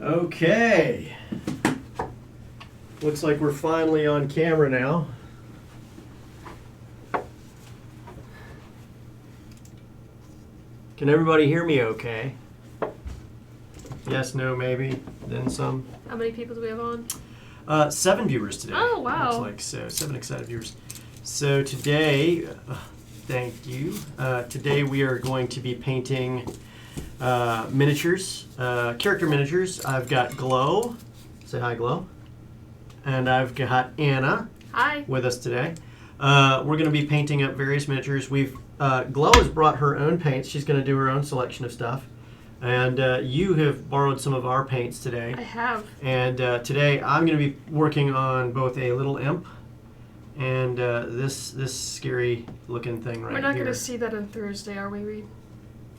Okay. Looks like we're finally on camera now. Can everybody hear me okay? Yes, no, maybe, then some. How many people do we have on? 7 viewers today. Oh, wow. Looks like so. 7 excited viewers. So today, thank you. Today we are going to be painting miniatures, character miniatures. I've got Glow. Say hi, Glow. And I've got Anna. Hi. With us today. We're going to be painting up various miniatures. Glow has brought her own paints. She's going to do her own selection of stuff. And you have borrowed some of our paints today. I have. And today I'm going to be working on both a little imp and this scary looking thing right here. We're not going to see that on Thursday, are we, Reed?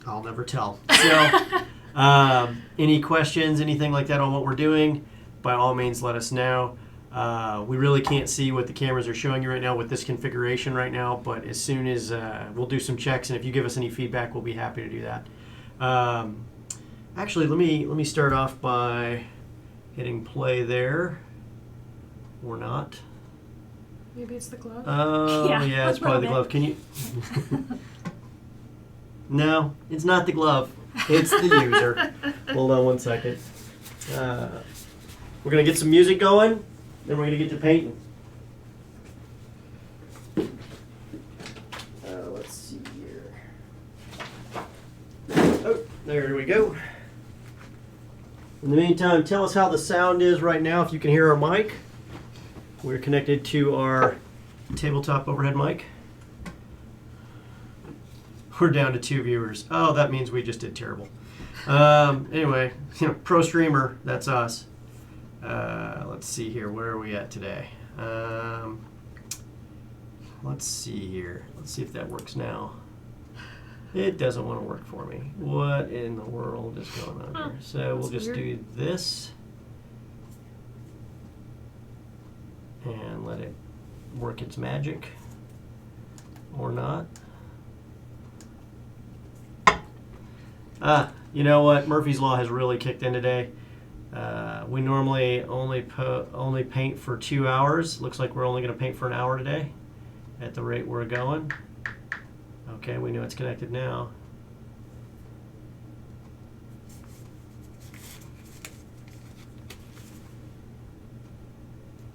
I'll never tell. So, any questions, anything like that on what we're doing, by all means let us know. We really can't see what the cameras are showing you right now with this configuration right now, but as soon as we'll do some checks, and if you give us any feedback, we'll be happy to do that. Actually, let me start off by hitting play there, or not. Maybe it's the glove. Oh, yeah, it's probably the glove. Can you? No, it's not the glove. It's the user. Hold on one second. We're gonna get some music going, then we're gonna get to painting. Let's see here. Oh, there we go. In the meantime, tell us how the sound is right now, if you can hear our mic. We're connected to our tabletop overhead mic. We're down to 2 viewers. Oh, that means we just did terrible. Anyway, pro streamer, that's us. Let's see here. Where are we at today? Let's see here. Let's see if that works now. It doesn't want to work for me. What in the world is going on here? So we'll just do this and let it work its magic, or not. You know what? Murphy's Law has really kicked in today. We normally only paint for 2 hours. Looks like we're only going to paint for an hour today at the rate we're going. Okay, we know it's connected now.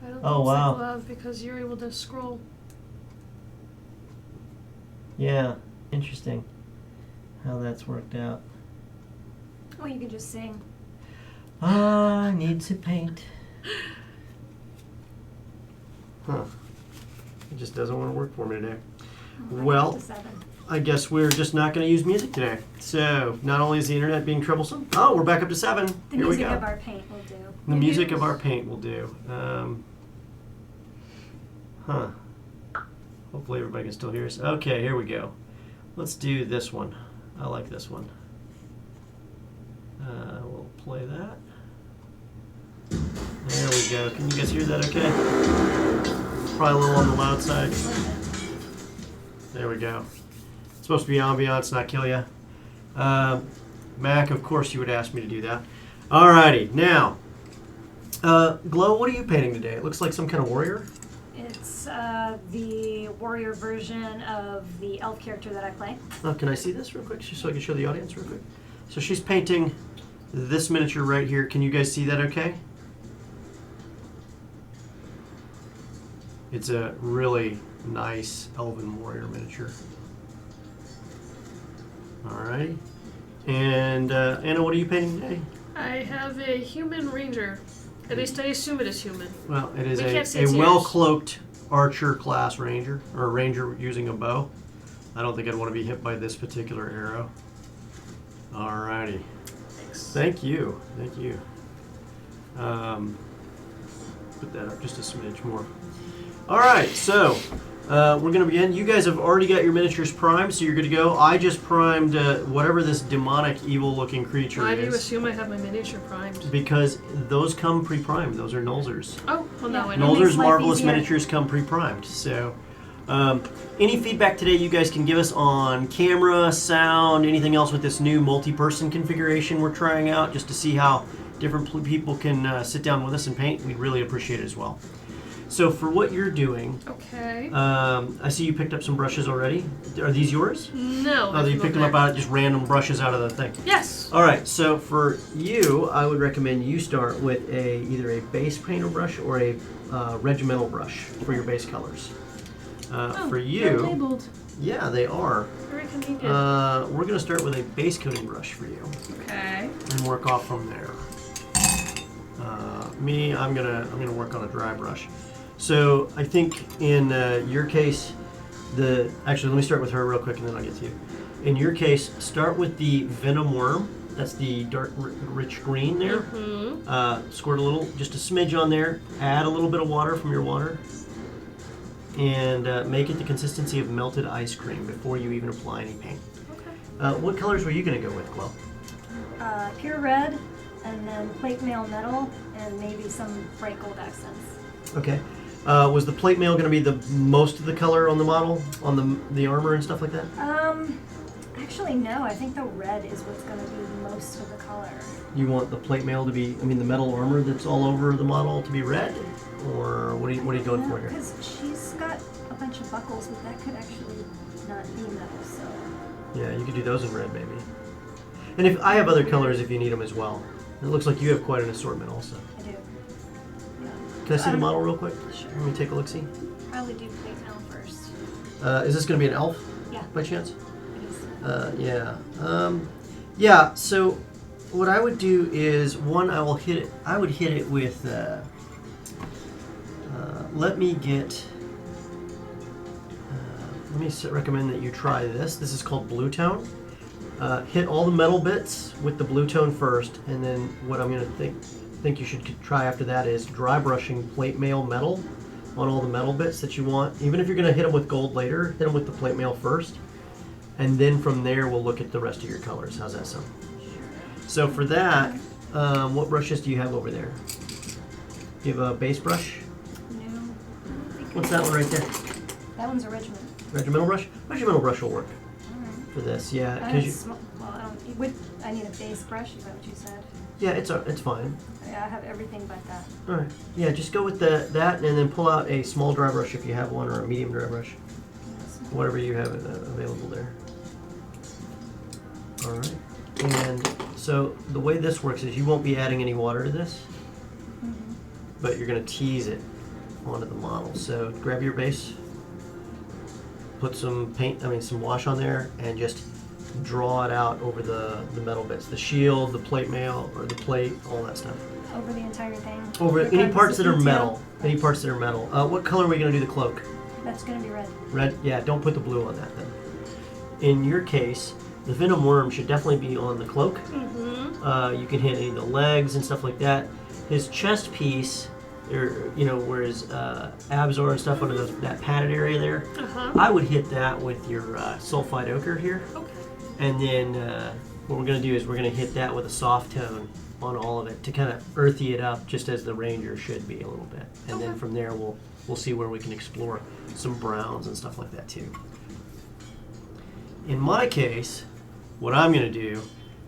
I don't think Oh, it's wow. the glove because you're able to scroll. Yeah, interesting how that's worked out. Or you can just sing. I need to paint. Huh. It just doesn't want to work for me today. Well, I guess we're just not going to use music today. So, not only is the internet being troublesome, oh, we're back up to 7. The Here we music go. of our paint will do. The music of our paint will do. Hopefully everybody can still hear us. Okay, here we go. Let's do this one. I like this one. We'll play that. There we go. Can you guys hear that okay? Probably a little on the loud side. There we go. It's supposed to be ambiance, not kill ya. Mac, of course you would ask me to do that. Alrighty, now, Glow, what are you painting today? It looks like some kind of warrior. It's the warrior version of the elf character that I play. Oh, can I see this real quick, just so I can show the audience real quick? So she's painting this miniature right here. Can you guys see that okay? It's a really nice elven warrior miniature. Alrighty. And Anna, what are you painting today? I have a human ranger. At least I assume it is human. Well, it is We can't see a its ears. well-cloaked archer class ranger, or a ranger using a bow. I don't think I'd want to be hit by this particular arrow. Alrighty. Thanks. Thank you. Thank you. Put that up just a smidge more. Alright, so we're going to begin. You guys have already got your miniatures primed, so you're good to go. I just primed whatever this demonic, evil-looking creature Why is. do you assume I have my miniature primed? Because those come pre-primed. Those are Nulzers. Oh, well now I know. Nulzers- Nulzer's life Marvelous easier. Miniatures come pre-primed. So, any feedback today you guys can give us on camera, sound, anything else with this new multi-person configuration we're trying out, just to see how different people can sit down with us and paint, we'd really appreciate it as well. So for what you're doing, Okay. I see you picked up some brushes already. Are these yours? No. Oh, you picked them up out of just random brushes out of the thing. Yes. All right, so for you, I would recommend you start with either a base painter brush or a regimental brush for your base colors. For They're you, labeled. yeah, they are. Very convenient. We're going to start with a base coating brush for you Okay. and work off from there. I'm gonna work on a dry brush. So I think in your case, actually let me start with her real quick and then I'll get to you. In your case, start with the venom worm. That's the dark, rich green there. Mm-hmm. Squirt a little, just a smidge on there. Add a little bit of water from your water, and make it the consistency of melted ice cream before you even apply any paint. Okay. What colors were you gonna go with, Chloe? Pure red, and then plate mail metal, and maybe some bright gold accents. Okay. Was the plate mail going to be the most of the color on the model, on the armor and stuff like that? Actually no, I think the red is what's going to be most of the color. You want the plate mail to be, the metal armor that's all over the model to be red? Or what are you going for here? Because she's got a bunch of buckles, but that could actually not be metal, so... Yeah, you could do those in red maybe. And if I have other colors if you need them as well. It looks like you have quite an assortment also. I do. Yeah. Can I see the model real quick? Sure. Let me take a look-see. Probably do plate mail first. Is this going to be an elf Yeah. by chance? It is. Yeah. Yeah, so what I would do is, one, I would hit it with, let me recommend that you try this. This is called Blue Tone. Hit all the metal bits with the blue tone first, and then what I'm going to think you should try after that is dry brushing plate mail metal on all the metal bits that you want. Even if you're going to hit them with gold later, hit them with the plate mail first, and then from there we'll look at the rest of your colors. How's that sound? So for that, what brushes do you have over there? Do you have a base brush? No. I don't think What's that one right there? That one's a regiment. Regimental brush? Regimental brush will work Alright. for this, yeah. 'Cause I need a base brush, is that what you said? yeah, it's fine. Yeah, I have everything but that. All right. Yeah, just go with that, and then pull out a small dry brush if you have one, or a medium dry brush, whatever you have available there. All right. And so the way this works is you won't be adding any water to this, but you're going to tease it onto the model. So grab your base, put some some wash on there, and just draw it out over the metal bits, the shield, the plate mail, or the plate, all that stuff. Over the entire thing? Over any Regardless parts of that are detail? metal. Any parts that are metal. What color are we going to do the cloak? That's going to be red. Red? Yeah, don't put the blue on that then. In your case, the venom worm should definitely be on the cloak. Mm-hmm. You can hit any of the legs and stuff like that. His chest piece, or where his abs are and stuff under that padded area there, Uh-huh. I would hit that with your sulfide ochre here. Okay. And then what we're going to do is we're going to hit that with a soft tone on all of it to kind of earthy it up, just as the Ranger should be a little bit. And then from there we'll see where we can explore some browns and stuff like that too. In my case, what I'm going to do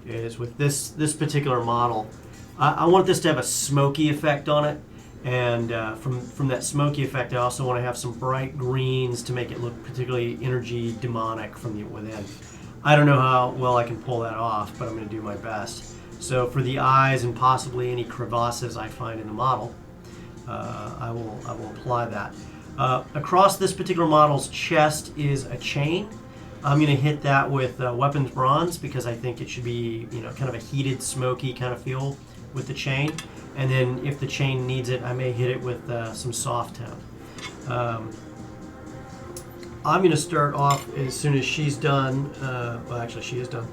is with this particular model, I want this to have a smoky effect on it. And from that smoky effect, I also want to have some bright greens to make it look particularly energy demonic from the within. I don't know how well I can pull that off, but I'm going to do my best. So for the eyes and possibly any crevasses I find in the model, I will apply that. Across this particular model's chest is a chain. I'm going to hit that with weapons bronze because I think it should be kind of a heated, smoky kind of feel with the chain. And then if the chain needs it, I may hit it with some soft tone. I'm going to start off as soon as she's done. Well, actually, she is done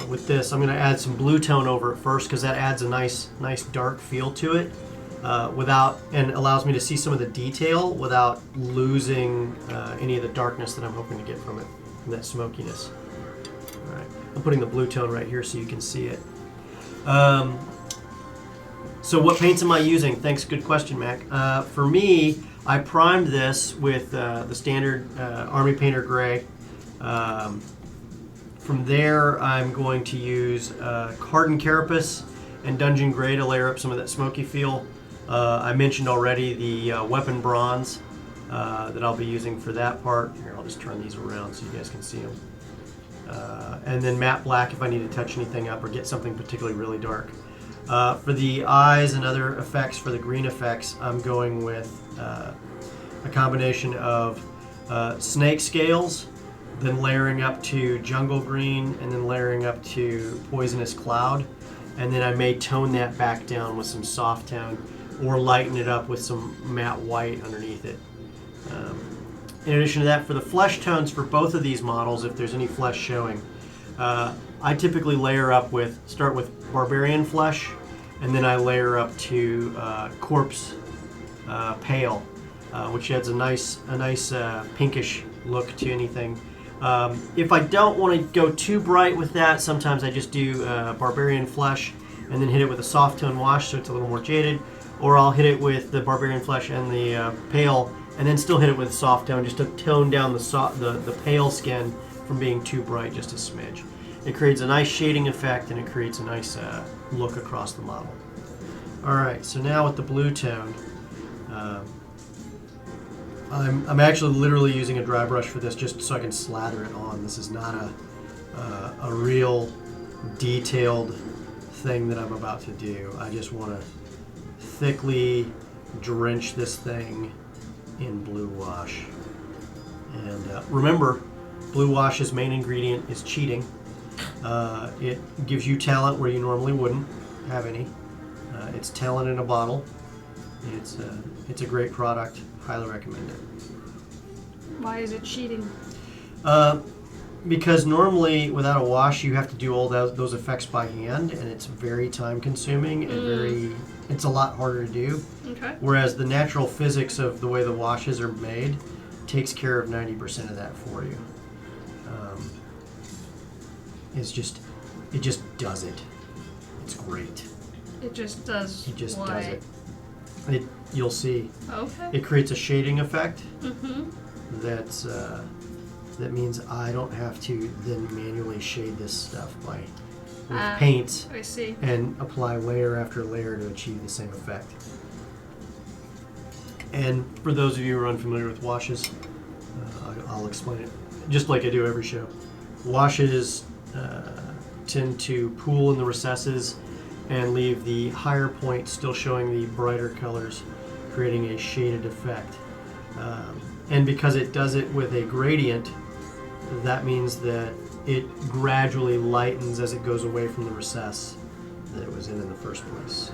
with this. I'm going to add some blue tone over it first because that adds a nice dark feel to it, and allows me to see some of the detail without losing any of the darkness that I'm hoping to get from it, from that smokiness. All right, I'm putting the blue tone right here so you can see it. So what paints am I using? Thanks, good question, Mac. For me, I primed this with the standard Army Painter Gray. From there, I'm going to use Hardened Carapace and dungeon gray to layer up some of that smoky feel. I mentioned already the weapon bronze that I'll be using for that part. Here, I'll just turn these around so you guys can see them. And then matte black if I need to touch anything up or get something particularly really dark. For the eyes and other effects, for the green effects, I'm going with a combination of snake scales, then layering up to jungle green, and then layering up to poisonous cloud. And then I may tone that back down with some soft tone or lighten it up with some matte white underneath it. In addition to that, for the flesh tones for both of these models, if there's any flesh showing, I typically start with barbarian flesh, and then I layer up to corpse pale, which adds a nice pinkish look to anything. If I don't want to go too bright with that, sometimes I just do barbarian flesh and then hit it with a soft tone wash so it's a little more jaded, or I'll hit it with the barbarian flesh and the pale and then still hit it with soft tone just to tone down the pale skin from being too bright just a smidge. It creates a nice shading effect and it creates a nice look across the model. Alright, so now with the blue tone, I'm actually literally using a dry brush for this just so I can slather it on. This is not a real detailed thing that I'm about to do. I just want to thickly drench this thing in blue wash. And remember, blue wash's main ingredient is cheating. It gives you talent where you normally wouldn't have any. It's talent in a bottle. It's a great product. Highly recommend it. Why is it cheating? Because normally without a wash you have to do all those effects by hand, and it's very time consuming and it's a lot harder to do. Okay. Whereas the natural physics of the way the washes are made takes care of 90% of that for you. It just does it. It's great. It just does. It just what? does it. You'll see. Okay. It creates a shading effect. Mm-hmm. That means I don't have to then manually shade this stuff with paints I see. and apply layer after layer to achieve the same effect. And for those of you who are unfamiliar with washes, I'll explain it just like I do every show. Washes tend to pool in the recesses and leave the higher point still showing the brighter colors, creating a shaded effect. And because it does it with a gradient, that means that it gradually lightens as it goes away from the recess that it was in the first place.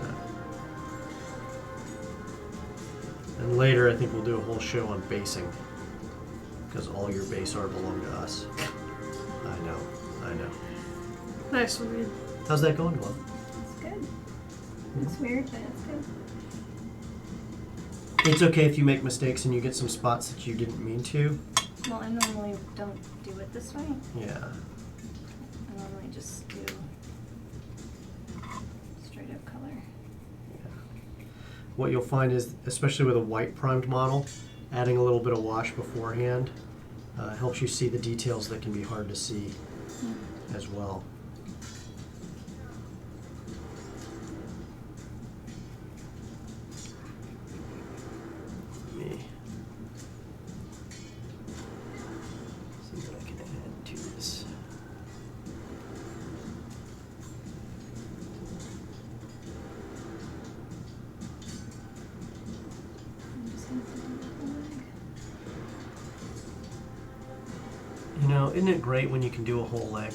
And later I think we'll do a whole show on basing, because all your base art belong to us. I know. Nice one, man. How's that going, Glenn? It's good. It's weird, but it's good. It's okay if you make mistakes and you get some spots that you didn't mean to. Well, I normally don't do it this way. Yeah. I normally just do straight up color. What you'll find is, especially with a white primed model, adding a little bit of wash beforehand helps you see the details that can be hard to see as well. Let me see what I can add to this. I'm just gonna put it on the leg. You know, isn't it great when you can do a whole leg?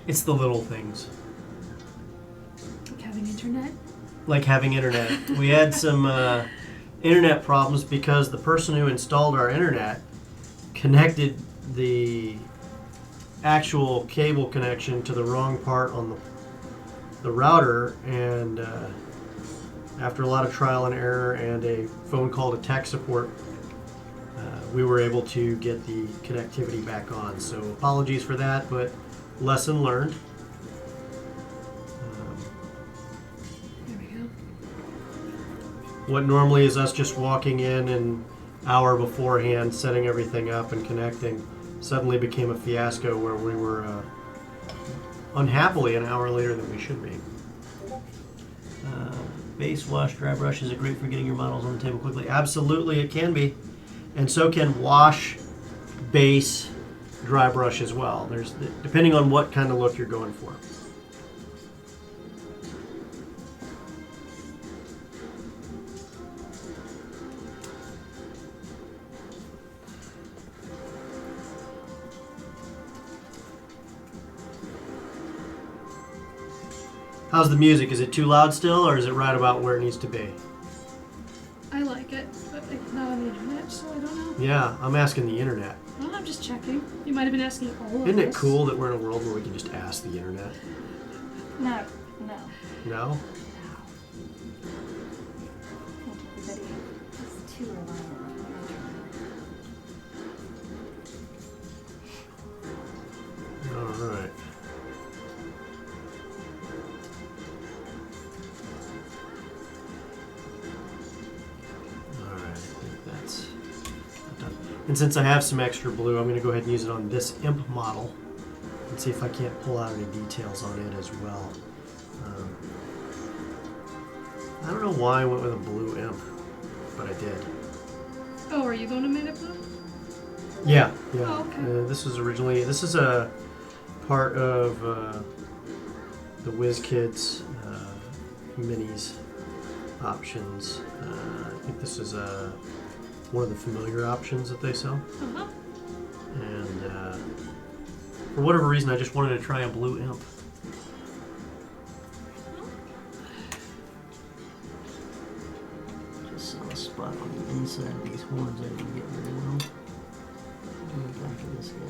It's the little things. Like having internet? Like having internet. We had some internet problems because the person who installed our internet connected the actual cable connection to the wrong part on the router, and after a lot of trial and error and a phone call to tech support, we were able to get the connectivity back on. So apologies for that, but lesson learned. There we go. What normally is us just walking in an hour beforehand, setting everything up and connecting, suddenly became a fiasco where we were unhappily an hour later than we should be. Base wash dry brush, is it great for getting your models on the table quickly? Absolutely, it can be. And so can wash base dry brush as well. There's depending on what kind of look you're going for. How's the music? Is it too loud still, or is it right about where it needs to be? I like it, but it's not on the internet, so I don't know. Yeah, I'm asking the internet. Well, I'm just checking. You might have been asking all of us. Isn't it cool that we're in a world where we can just ask the internet? No. No? I think everybody is too reliant on the internet. All right. And since I have some extra blue, I'm going to go ahead and use it on this imp model and see if I can't pull out any details on it as well. I don't know why I went with a blue imp, but I did. Oh, are you the one who made it blue? Yeah. Oh, okay. This is a part of the WizKids minis options. I think this is one of the familiar options that they sell. Uh-huh. And for whatever reason, I just wanted to try a blue imp. Just saw a spot on the inside of these horns I didn't get very well. Back of this guy.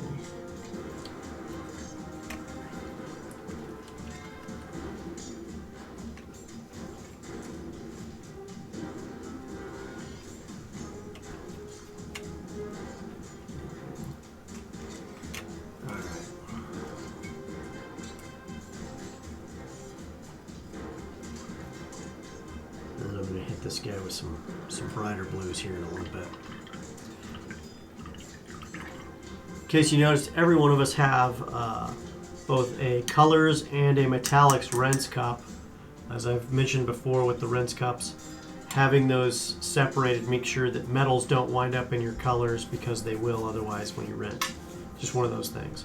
This guy with some brighter blues here in a little bit. In case you noticed, every one of us have both a colors and a metallics rinse cup. As I've mentioned before with the rinse cups, having those separated, make sure that metals don't wind up in your colors because they will otherwise when you rinse. Just one of those things.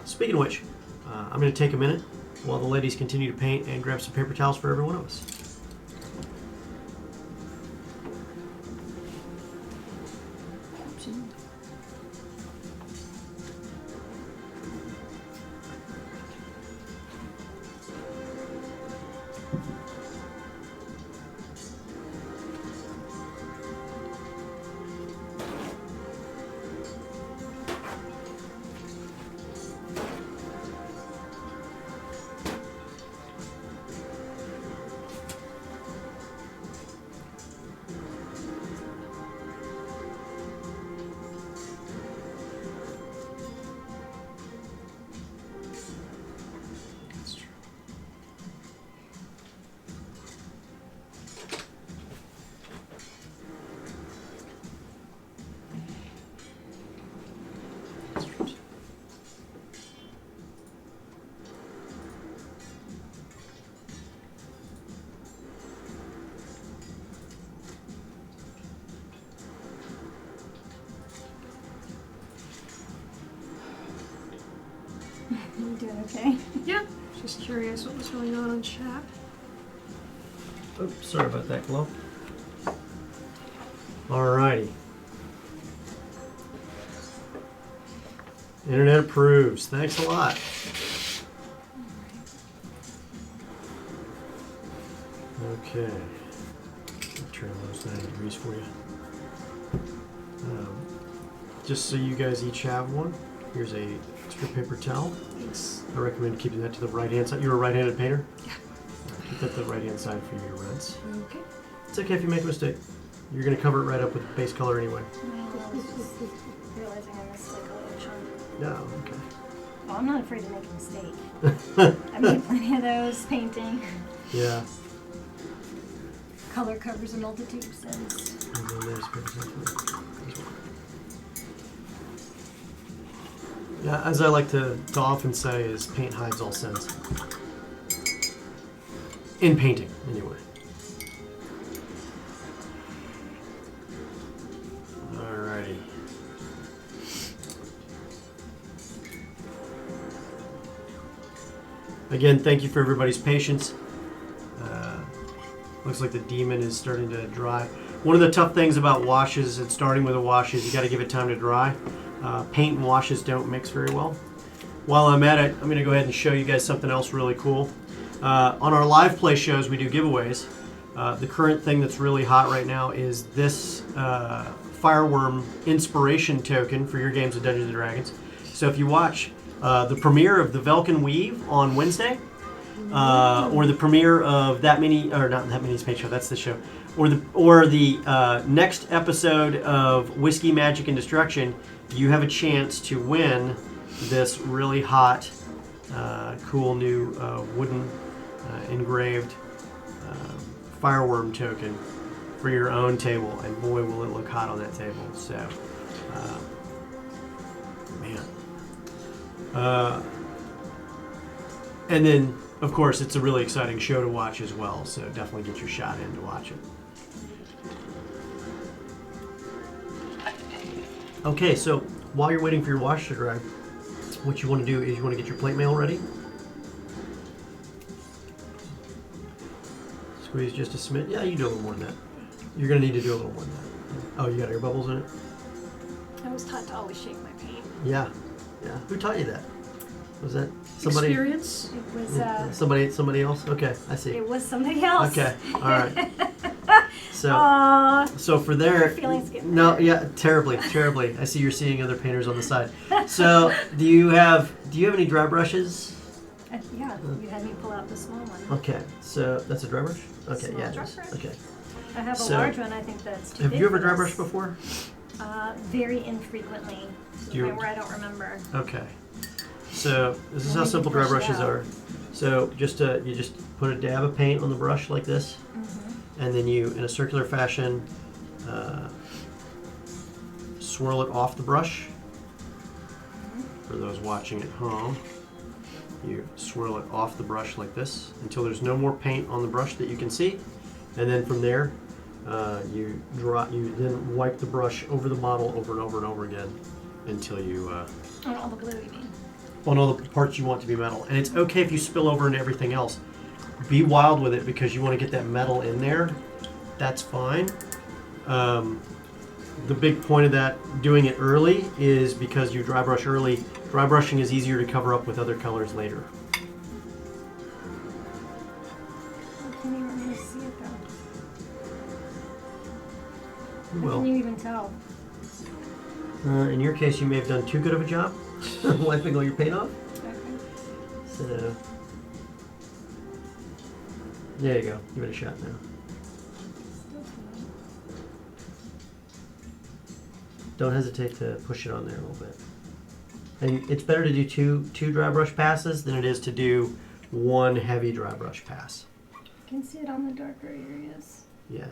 Speaking of which, I'm going to take a minute while the ladies continue to paint and grab some paper towels for every one of us. You doing okay? Yeah. Just curious what was going on in chat. Oops, sorry about that, Glow. Alrighty. Internet approves. Thanks a lot. Okay. I'll turn those 90 degrees for you. Just so you guys each have one, here's a extra paper towel. Thanks. I recommend keeping that to the right-hand side. You're a right-handed painter? Yeah. Keep that to the right-hand side for your rinse. Okay. It's okay if you make a mistake. You're going to cover it right up with base color anyway. Well, I was just realizing I missed like a little chunk. No, okay. Well, I'm not afraid to make a mistake. I made plenty of those painting. Yeah. Color covers a multitude of sins. And then there's paper towel for this one. Yeah, as I like to often say, is paint hides all sins. In painting, anyway. Alrighty. Again, thank you for everybody's patience. Looks like the demon is starting to dry. One of the tough things about washes and starting with a wash is you got to give it time to dry. Paint and washes don't mix very well. While I'm at it, I'm going to go ahead and show you guys something else really cool. On our live play shows, we do giveaways. The current thing that's really hot right now is this Fireworm inspiration token for your games of Dungeons & Dragons. So if you watch the premiere of the Velkin Weave on Wednesday, or the premiere of That Many, or not That Many Space Show, that's the show, or the next episode of Whiskey, Magic, and Destruction, you have a chance to win this really hot, cool new wooden engraved Fireworm token for your own table, and boy will it look hot on that table. So, man. And then, of course, it's a really exciting show to watch as well, so definitely get your shot in to watch it. Okay, so while you're waiting for your wash to dry, what you want to do is you want to get your plate mail ready. Squeeze just a smidge. Yeah, you do a little more than that. You're going to need to do a little more than that. Oh, you got air bubbles in it? I was taught to always shake my paint. Yeah. Yeah. Who taught you that? Was that somebody? Experience. It was somebody else? Okay, I see. it was somebody else. Okay. All right. So, Aww, so for there, feelings get no, better. yeah, terribly. I see you're seeing other painters on the side. So, do you have any dry brushes? Yeah, you had me pull out the small one. Okay, so that's a dry brush. Okay, Small yeah, it dry is. brush. Okay. I have a So, large one. I think that's too Have big you ever for dry this. brushed before? Very infrequently. To Do you- the point where I don't remember. Okay. So this is Well, how we simple can dry brush it brushes out. are. So you just put a dab of paint on the brush like this, and then you, in a circular fashion, swirl it off the brush. For those watching at home, you swirl it off the brush like this until there's no more paint on the brush that you can see, and then from there, you then wipe the brush over the model over and over and over again until you. On all the blue, you mean? On all the parts you want to be metal. And it's okay if you spill over into everything else. Be wild with it because you want to get that metal in there. That's fine. The big point of that, doing it early, is because you dry brush early. Dry brushing is easier to cover up with other colors later. I can't even really see it though. How Well, can you even tell? in your case, you may have done too good of a job wiping all your paint off. Okay. So, there you go. Give it a shot now. Still too low. Don't hesitate to push it on there a little bit. And it's better to do two dry brush passes than it is to do one heavy dry brush pass. You can see it on the darker areas. Yeah.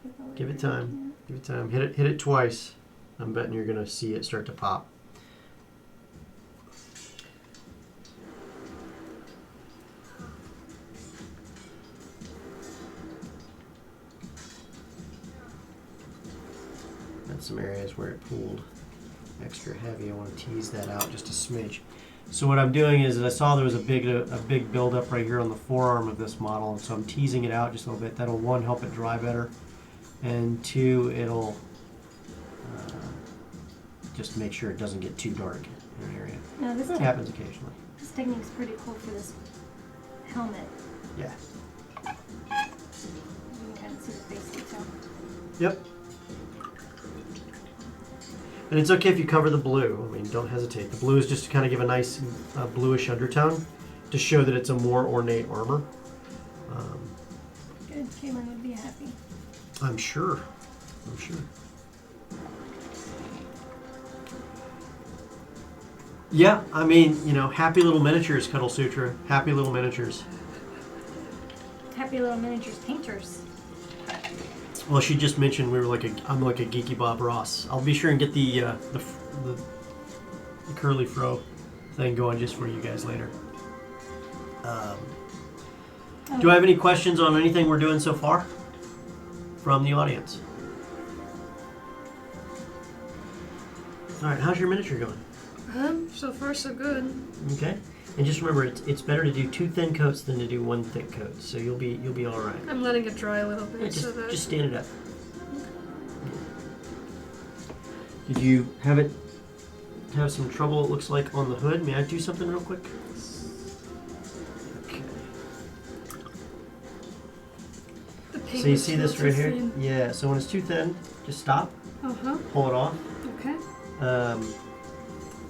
with the Give it layer. time. Give it time. Hit it twice. I'm betting you're gonna see it start to pop. Got some areas where it pooled extra heavy. I want to tease that out just a smidge. So what I'm doing is I saw there was a big buildup right here on the forearm of this model, and so I'm teasing it out just a little bit. That'll, one, help it dry better, and two, it'll just make sure it doesn't get too dark in an area. No, this It is happens occasionally. this technique's pretty cool for this helmet. Yeah. You can kind of see the face detail. Yep. And it's okay if you cover the blue. I mean, don't hesitate. The blue is just to kind of give a nice bluish undertone to show that it's a more ornate armor. Good, Kaylin would be happy. I'm sure. I'm sure. Yeah, I mean, you know, happy little miniatures, Cuddle Sutra. Happy little miniatures. Happy little miniatures painters. Well, she just mentioned I'm like a geeky Bob Ross. I'll be sure and get the curly fro thing going just for you guys later. Do I have any questions on anything we're doing so far from the audience? All right, how's your miniature going? So far so good. Okay, and just remember, it's better to do 2 thin coats than to do 1 thick coat. So you'll be all right. I'm letting it dry a little bit. Yeah, so that just stand it up. Did you have some trouble? It looks like on the hood. May I do something real quick? Okay. the paint So you was see a this little right too here? thin. Yeah. So when it's too thin, just stop. Pull it off. Okay.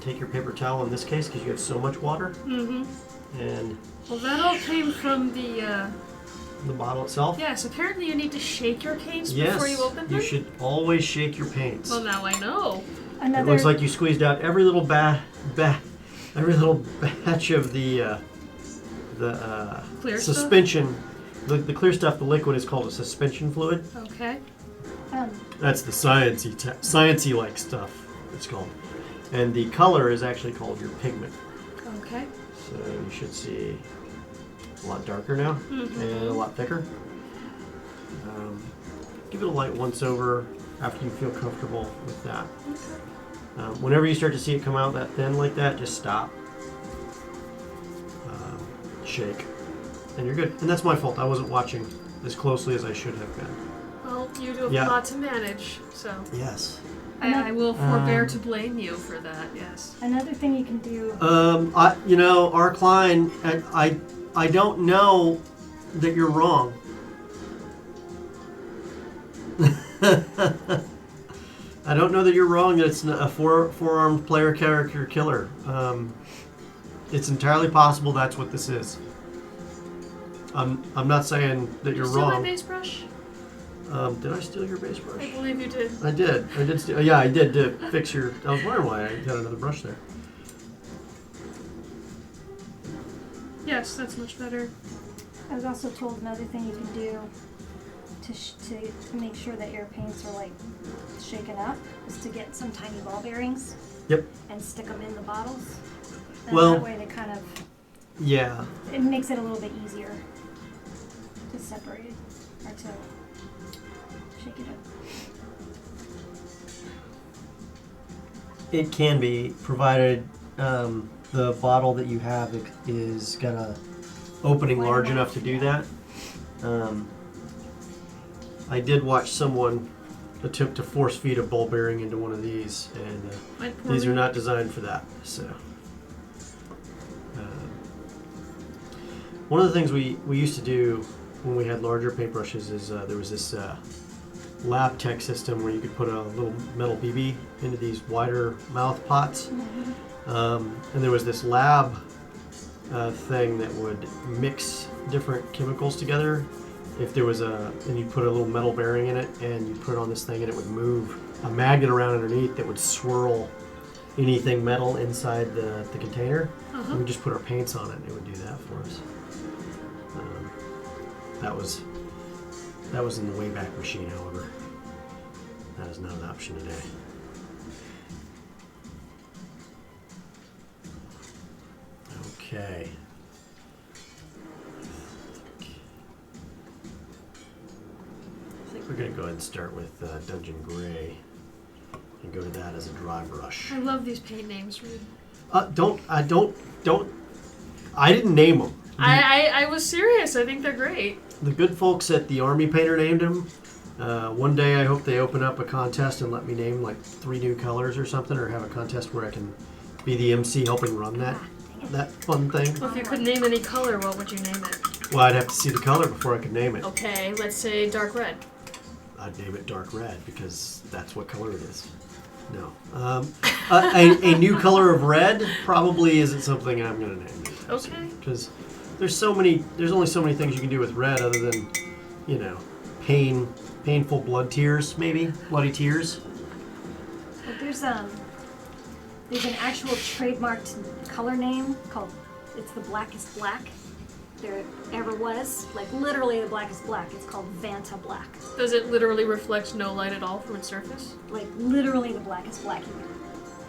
Take your paper towel in this case because you have so much water. And Well, that all came from the. the bottle itself. Yes. Apparently, you need to shake your paints Yes. before you open them. You should always shake your paints. Well, now I know. Another. It looks like you squeezed out every little every little batch of the Clear stuff? suspension. The clear stuff, the liquid, is called a suspension fluid. Okay. That's the sciencey like stuff. It's called, and the color is actually called your pigment. Okay. So you should see a lot darker now and a lot thicker. Give it a light once over after you feel comfortable with that. Whenever you start to see it come out that thin like that, just stop. Shake. And you're good. And that's my fault. I wasn't watching as closely as I should have been. Well, you do have Yeah. a lot to manage, so Yes. I will forbear to blame you for that. Yes. Another thing you can do. Our Klein, I don't know that you're wrong. I don't know that you're wrong that it's a four-armed player character killer. It's entirely possible that's what this is. I'm not saying that you're Did you steal my wrong. base brush? Did I steal your base brush? I believe you did. I did steal. Yeah, I did to fix your. I was wondering why I got another brush there. Yes, that's much better. I was also told another thing you can do to make sure that your paints are like shaken up is to get some tiny ball bearings. Yep. And stick them in the bottles. And Well. that way they kind of. Yeah. It makes it a little bit easier to separate it or to shake it up. It can be, provided the bottle that you have is got a opening Wide large enough, enough to do yeah. that. I did watch someone attempt to force feed a ball bearing into one of these, and these are not designed for that. So, one of the things we used to do when we had larger paintbrushes is there was this lab tech system where you could put a little metal BB into these wider mouth pots. And there was this lab thing that would mix different chemicals together. If there was and you put a little metal bearing in it and you put it on this thing and it would move a magnet around underneath that would swirl anything metal inside the container. And we just put our paints on it and it would do that for us. That was in the Wayback Machine, however. That is not an option today. Okay. I think we're going to go ahead and start with Dungeon Gray and go to that as a dry brush. I love these paint names, Reed. I didn't name them. I was serious. I think they're great. The good folks at the Army Painter named them. One day I hope they open up a contest and let me name like 3 new colors or something, or have a contest where I can be the MC helping run that fun thing. Well, if you could name any color, what would you name it? Well, I'd have to see the color before I could name it. Okay, let's say dark red. I'd name it dark red because that's what color it is. No. A new color of red probably isn't something I'm going to name. Okay. Because there's only so many things you can do with red other than, painful blood tears, maybe bloody tears. But there's an actual trademarked color name called, it's the blackest black there ever was. Like literally the blackest black. It's called Vanta Black. Does it literally reflect no light at all from its surface? Like literally the blackest black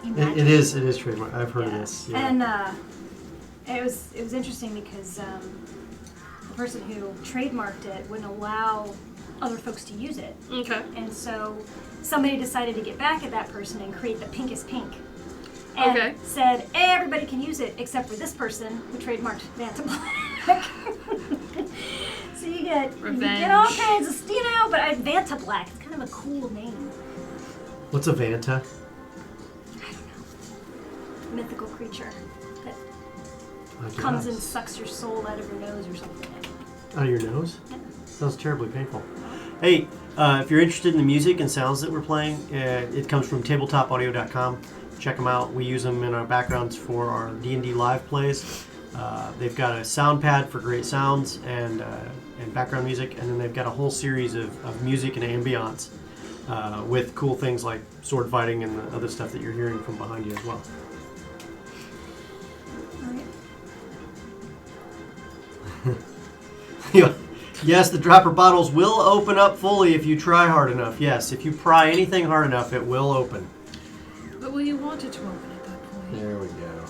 you It is trademark. I've heard of this. Yeah. And it was interesting because the person who trademarked it wouldn't allow other folks to use it. Okay. And so somebody decided to get back at that person and create the pinkest pink. And said everybody can use it except for this person who trademarked Vanta Black. So you get all kinds of, but Vanta Black, it's kind of a cool name. What's a Vanta? I don't know. Mythical creature that comes and sucks your soul out of your nose or something. Out of your nose? Yeah. Sounds terribly painful. Hey, if you're interested in the music and sounds that we're playing, it comes from tabletopaudio.com. Check them out. We use them in our backgrounds for our D&D live plays. They've got a sound pad for great sounds and background music, and then they've got a whole series of music and ambiance with cool things like sword fighting and the other stuff that you're hearing from behind you as well. Yeah. Yes, the dropper bottles will open up fully if you try hard enough. Yes, if you pry anything hard enough, it will open. But will you want it to open at that point? There we go.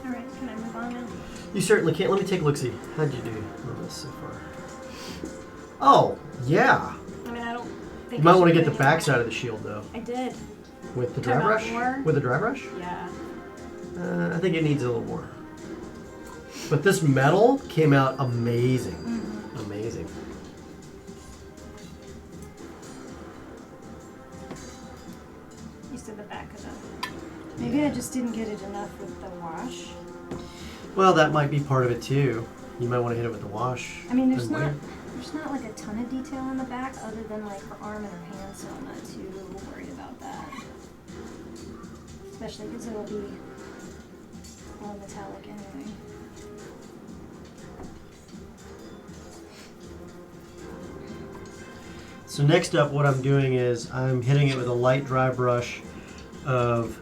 Alright, can I move on now? You certainly can. Let me take a look-see. How'd you do on this so far? Oh, yeah. I mean, I don't think You might want to get the backside of the shield, though. I did. With the dry brush? With the dry brush? Yeah. I think it needs a little more. But this metal came out amazing. Mm-hmm. Amazing. You said the back of them. Maybe I just didn't get it enough with the wash. Well, that might be part of it too. You might want to hit it with the wash. I mean, there's not like a ton of detail on the back other than like her arm and her hand, so I'm not too worried about that. Especially because it'll be all metallic anyway. So next up, what I'm doing is I'm hitting it with a light dry brush of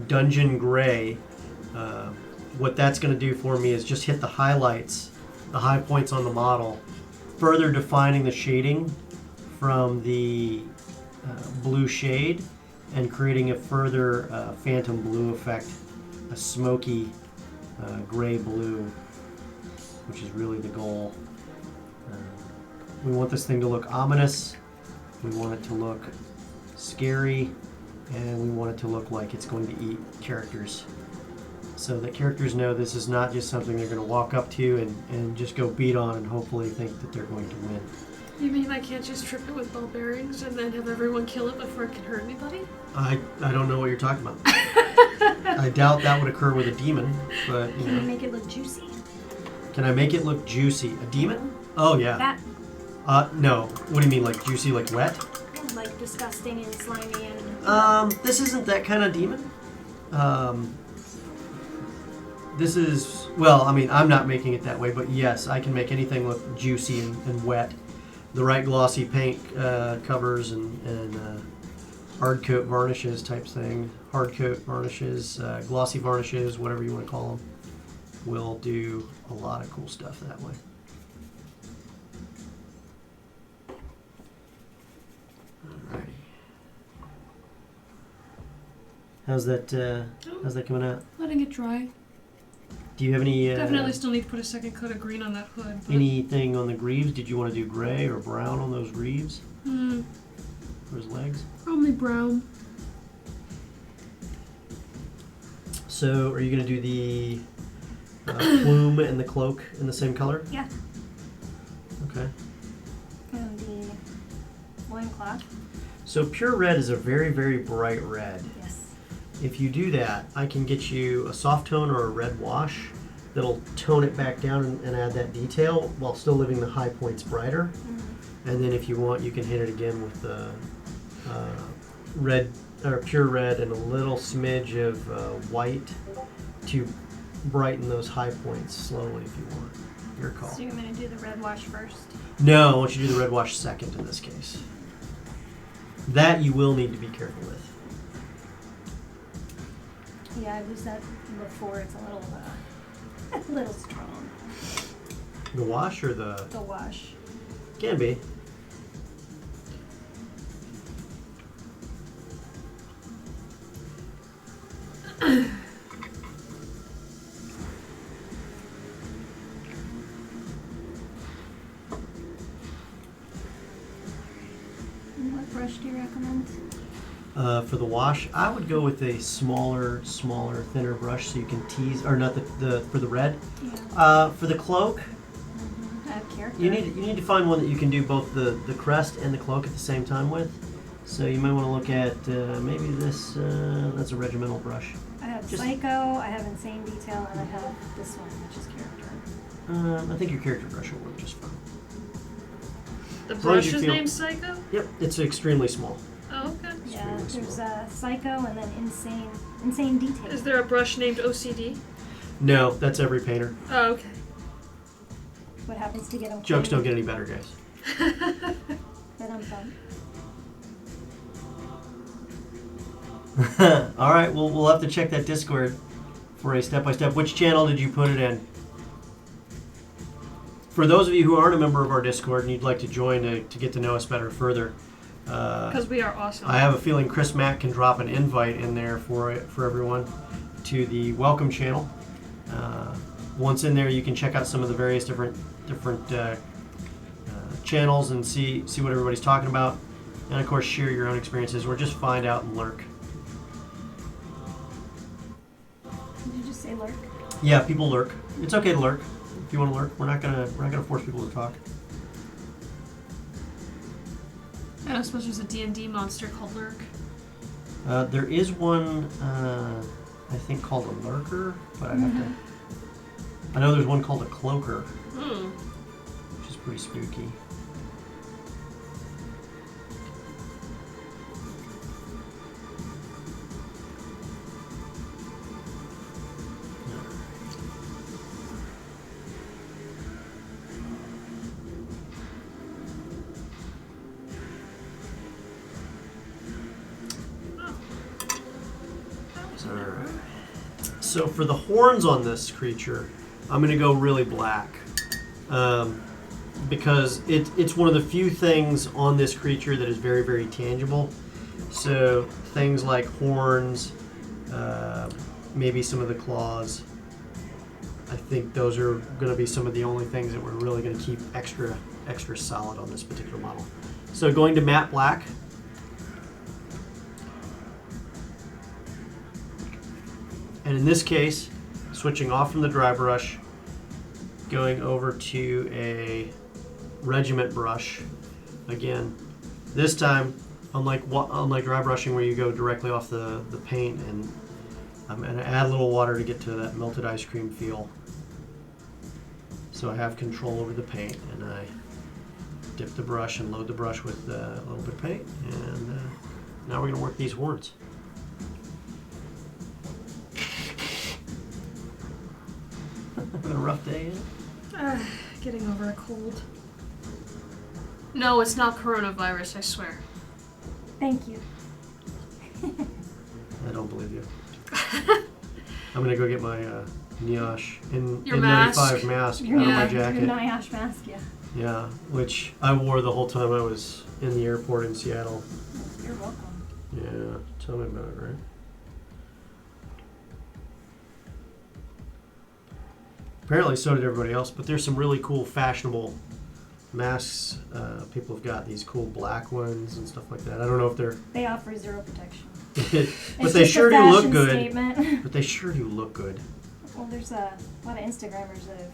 Dungeon Gray. What that's going to do for me is just hit the highlights, the high points on the model, further defining the shading from the blue shade and creating a further phantom blue effect, a smoky gray blue, which is really the goal. We want this thing to look ominous, we want it to look scary, and we want it to look like it's going to eat characters. So that characters know this is not just something they're going to walk up to and just go beat on and hopefully think that they're going to win. You mean I can't just trip it with ball bearings and then have everyone kill it before it can hurt anybody? I don't know what you're talking about. I doubt that would occur with a demon, but you Can know. you make it look juicy? Can I make it look juicy? A demon? Oh yeah. That, No. What do you mean, like juicy, like wet? like disgusting and slimy and... This isn't that kind of demon. This is, well, I mean, I'm not making it that way, but yes, I can make anything look juicy and wet. The right glossy paint covers and hard coat varnishes type thing. Hard coat varnishes, glossy varnishes, whatever you want to call them, will do a lot of cool stuff that way. Alrighty. How's that coming out? Letting it dry. Do you have any... Definitely still need to put a second coat of green on that hood. Anything on the greaves? Did you want to do gray or brown on those greaves? Hmm. For his legs? Probably brown. So, are you going to do the plume and the cloak in the same color? Yeah. Okay. And the loincloth. So, pure red is a very, very bright red. Yes. If you do that, I can get you a soft tone or a red wash that'll tone it back down and add that detail while still leaving the high points brighter. Mm-hmm. And then if you want, you can hit it again with the red or pure red and a little smidge of white to brighten those high points slowly if you want. Your call. So you're going to do the red wash first? No, I want you to do the red wash second in this case. That you will need to be careful with. Yeah, I've used that before. It's a little strong. The wash or the... The wash. Can be. What brush do you recommend? For the wash, I would go with a smaller, thinner brush so you can tease, or not the for the red. Yeah. For the cloak, I have character. you need to find one that you can do both the crest and the cloak at the same time with. So you might want to look at maybe this. That's a regimental brush. I have Psycho, I have Insane Detail, and I have this one, which is character. I think your character brush will work just fine. The As long as brush you is feel- named Psycho? Yep, it's extremely small. Oh, okay. Yeah, really there's Psycho and then Insane Detail. Is there a brush named OCD? No, that's every painter. Oh, okay. What happens to get them? Jokes don't get any better, guys. Then I'm done. All right, well, we'll have to check that Discord for a step-by-step. Which channel did you put it in? For those of you who aren't a member of our Discord and you'd like to join to get to know us better further, Because we are awesome. I have a feeling Chris Mack can drop an invite in there for everyone to the welcome channel. Once in there, you can check out some of the various different channels and see what everybody's talking about, and of course share your own experiences or just find out and lurk. Did you just say lurk? Yeah, people lurk. It's okay to lurk if you want to lurk. We're not gonna force people to talk. I don't suppose there's a D&D monster called Lurk. There is one, I think, called a lurker, but I have to. I know there's one called a cloaker, which is pretty spooky. Alright. So for the horns on this creature, I'm going to go really black. Because it's one of the few things on this creature that is very, very tangible. So things like horns, maybe some of the claws. I think those are going to be some of the only things that we're really going to keep extra solid on this particular model. So going to matte black. And in this case, switching off from the dry brush, going over to a Regiment brush. Again, this time, unlike dry brushing where you go directly off the paint, and I'm going to add a little water to get to that melted ice cream feel. So I have control over the paint, and I dip the brush and load the brush with a little bit of paint, and now we're going to work these horns. Having a rough day, Getting over a cold. No, it's not coronavirus, I swear. Thank you. I don't believe you. I'm gonna go get my Niosh Your N95 mask out of my jacket. Your Niosh mask, yeah. Yeah, which I wore the whole time I was in the airport in Seattle. You're welcome. Yeah, tell me about it, right? Apparently so did everybody else, but there's some really cool fashionable masks. People have got these cool black ones and stuff like that. I don't know if they're... They offer zero protection. but they sure do look good. Statement. But they sure do look good. Well, there's a lot of Instagrammers that have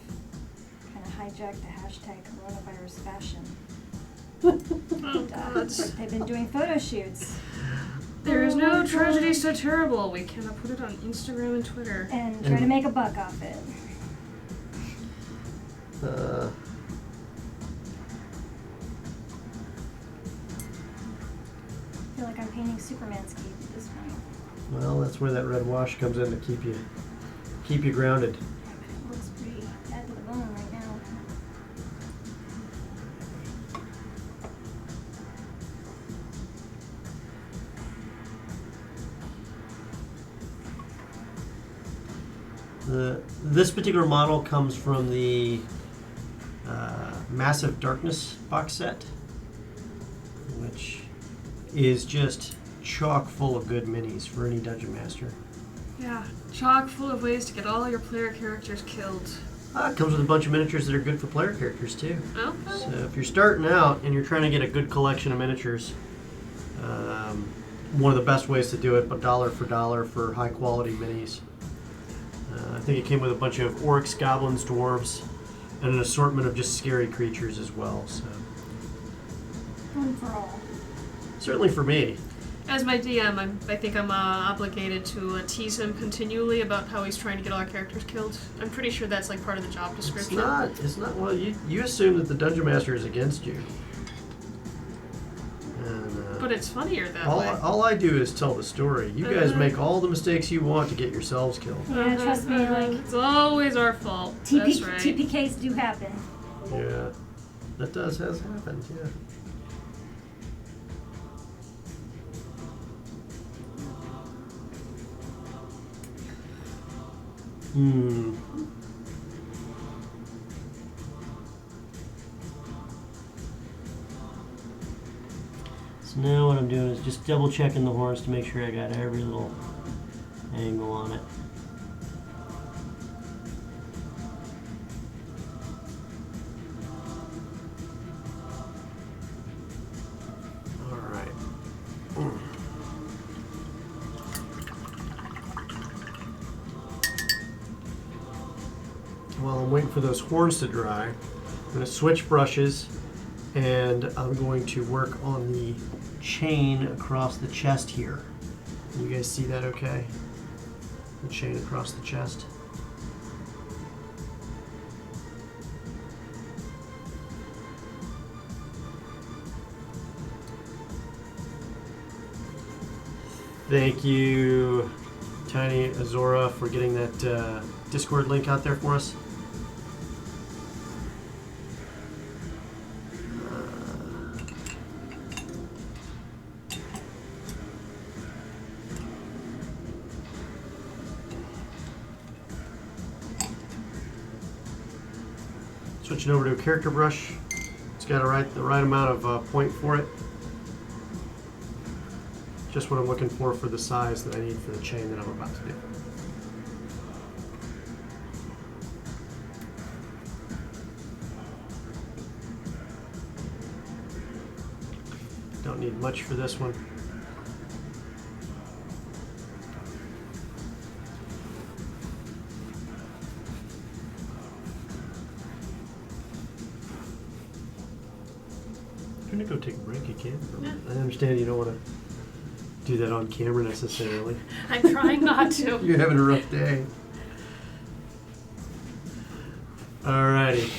kind of hijacked the hashtag coronavirus fashion. Oh, God. They've been doing photo shoots. There is no tragedy so terrible. We cannot put it on Instagram and Twitter. And try to make a buck off it. Uh, I feel like I'm painting Superman's cape at this point. well, that's where that red wash comes in to keep you grounded. It looks pretty bad to the bone right now. This particular model comes from the Massive Darkness box set, which is just chock full of good minis for any dungeon master. Yeah, chock full of ways to get all your player characters killed. It comes with a bunch of miniatures that are good for player characters too. Okay. So if you're starting out and you're trying to get a good collection of miniatures, one of the best ways to do it, but dollar for high quality minis. I think it came with a bunch of orcs, goblins, dwarves, and an assortment of just scary creatures as well. So One for all. certainly for me. As my DM, I think I'm obligated to tease him continually about how he's trying to get all our characters killed. I'm pretty sure that's like part of the job description. It's not. Well, you assume that the dungeon master is against you. And, but it's funnier that way. all I do is tell the story. You guys make all the mistakes you want to get yourselves killed. Yeah, trust me, like it's always our fault. That's right. TPKs do happen. Yeah, that has happened. Yeah. So now what I'm doing is just double checking the horns to make sure I got every little angle on it. Alright. While I'm waiting for those horns to dry, I'm going to switch brushes and I'm going to work on the chain across the chest here. You guys see that okay? The chain across the chest. Thank you, Tiny Azora, for getting that Discord link out there for us. Switching over to a character brush. It's got the right amount of point for it. Just what I'm looking for the size that I need for the chain that I'm about to do. Don't need much for this one. I'm gonna go take a break again. Yeah. I understand you don't want to do that on camera necessarily. I'm trying not to. You're having a rough day. Alrighty.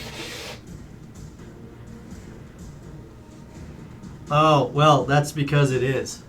Oh, well, that's because it is.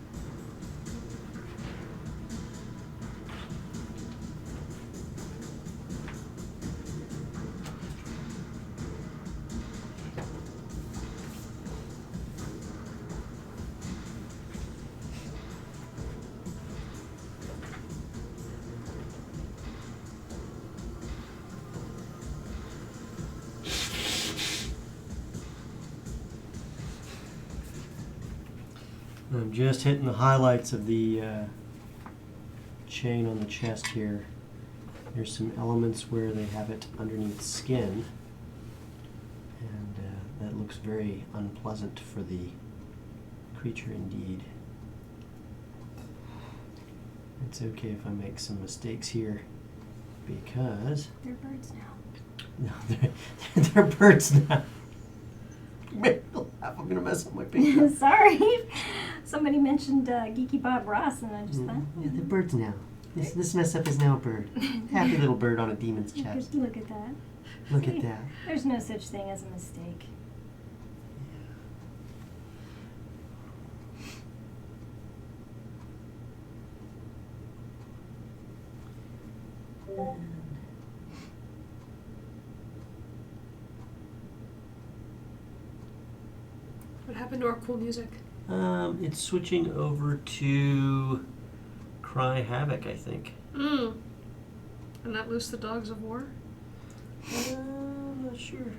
I'm just hitting the highlights of the chain on the chest here. There's some elements where they have it underneath skin, and that looks very unpleasant for the creature indeed. It's okay if I make some mistakes here, because... They're birds now. No, they're birds now. I'm going to mess up my picture. Sorry. Somebody mentioned Geeky Bob Ross, and I just thought... Yeah, they're birds now. This mess up is now a bird. Happy little bird on a demon's chest. Look at that. Look See, at that. There's no such thing as a mistake. What happened to our cool music? It's switching over to Cry Havoc, I think. And that loose the dogs of war? I'm not sure.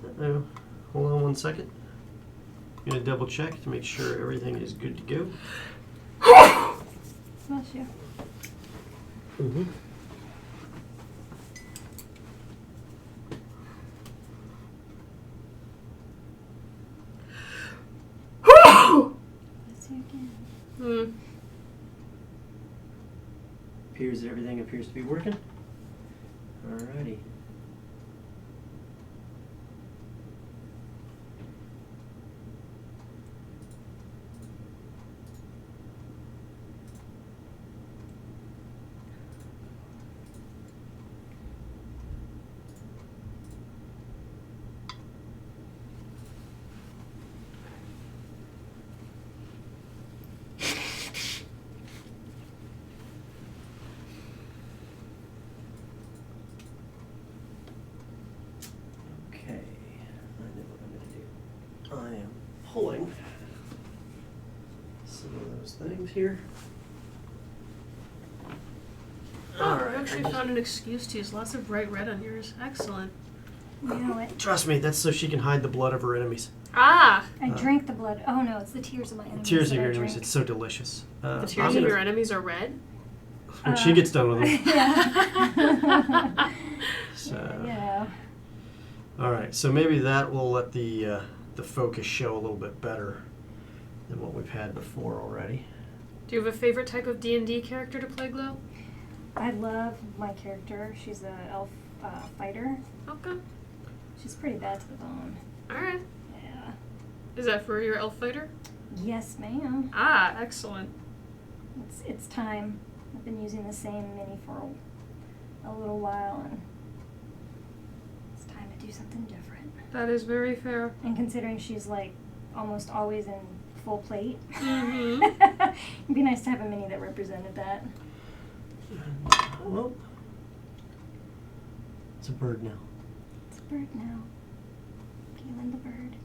Uh-oh. Hold on one second. I'm gonna double check to make sure everything is good to go. Bless you. Mm-hmm. Bless you again. Hmm. Appears that everything appears to be working. Alrighty. Okay, I know what I'm gonna do. I am pulling some of those things here. Oh, I Alright, actually found an excuse to use lots of bright red on yours. Excellent. You know what? Trust me, that's so she can hide the blood of her enemies. Ah! I drank the blood. Oh no, it's the tears of my enemies. Tears of that your I enemies, drink. it's so delicious. The I'm tears of gonna- your enemies are red? when she gets done with them. Yeah. So, Yeah. alright, so maybe that will let the focus show a little bit better than what we've had before already. Do you have a favorite type of D&D character to play, Glow? I love my character. She's an elf fighter. Okay. She's pretty bad to the bone. Alright. Yeah. Is that for your elf fighter? Yes, ma'am. Ah, excellent. It's time. I've been using the same mini for a little while, and it's time to do something different. That is very fair. And considering she's like almost always in full plate, Mm-hmm. it'd be nice to have a mini that represented that. Well, it's a bird now. It's a bird now. Feeling the bird.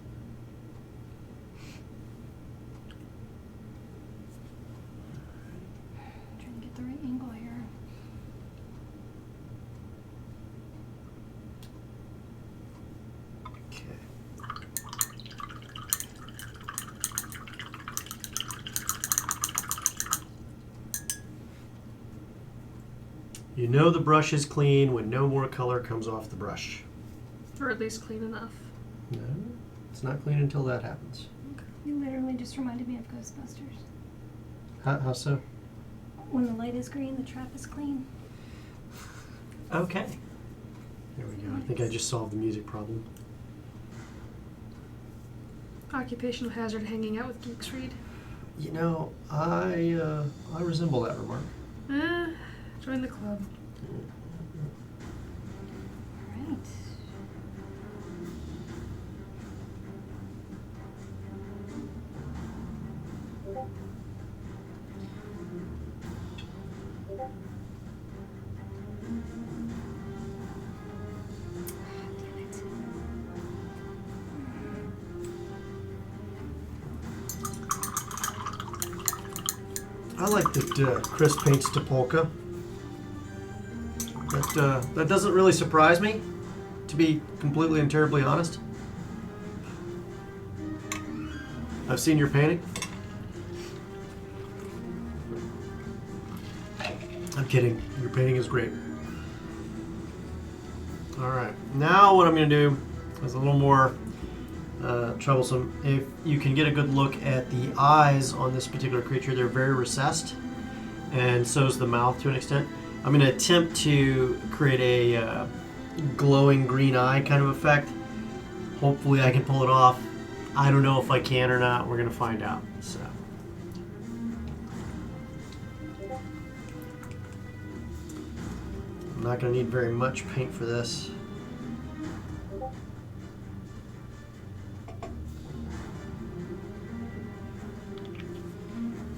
Trying to get the right angle here. Okay. You know the brush is clean when no more color comes off the brush. Or at least clean enough. No, it's not clean until that happens. You literally just reminded me of Ghostbusters. How so? When the light is green, the trap is clean. Okay. There we go. I think I just solved the music problem. Occupational hazard hanging out with geeks read. You know, I resemble that remark. Join the club. Alright. Damn it. I like that Chris paints to polka. That doesn't really surprise me, to be completely and terribly honest. I've seen your painting. I'm kidding. Your painting is great. Alright, now what I'm going to do is a little more troublesome. If you can get a good look at the eyes on this particular creature, they're very recessed, and so is the mouth to an extent. I'm going to attempt to create a glowing green eye kind of effect. Hopefully I can pull it off. I don't know if I can or not. We're going to find out. So. I'm not going to need very much paint for this.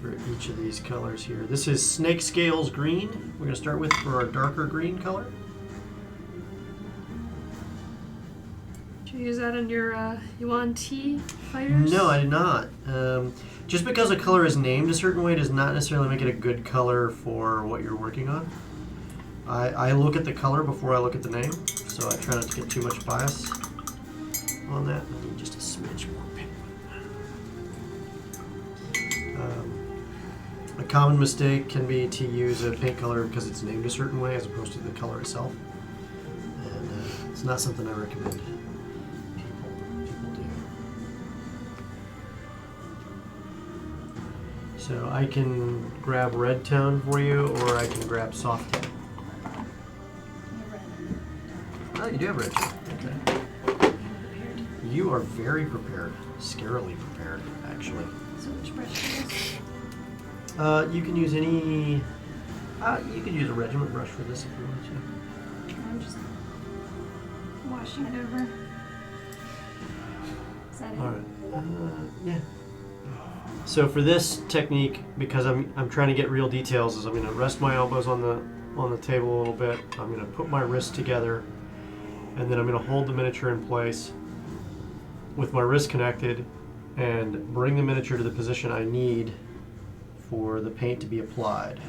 For each of these colors here. This is Snake Scales green. We're going to start with for our darker green color. Did you use that on your Yuan T fighters? No, I did not. Just because a color is named a certain way does not necessarily make it a good color for what you're working on. I look at the color before I look at the name, so I try not to get too much bias on that. I need just a smidge more paint. common mistake can be to use a paint color because it's named a certain way as opposed to the color itself. And it's not something I recommend people do. So I can grab red tone for you, or I can grab soft tone. Oh, you do have red tone. Okay. You are very prepared. Scarily prepared, actually. So which brush is this? You can use any. You could use a Regiment brush for this if you want to. I'm just washing it over. Is that it? All right. Yeah. So for this technique, because I'm trying to get real details, is I'm going to rest my elbows on the table a little bit. I'm going to put my wrists together, and then I'm going to hold the miniature in place with my wrist connected, and bring the miniature to the position I need for the paint to be applied.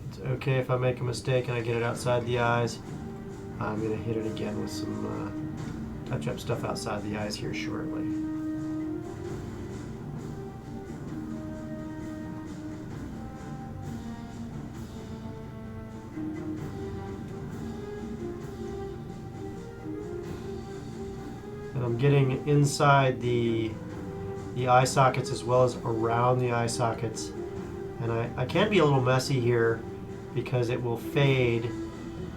It's okay if I make a mistake and I get it outside the eyes. I'm going to hit it again with some touch-up stuff outside the eyes here shortly. And I'm getting inside the eye sockets as well as around the eye sockets. And I can be a little messy here because it will fade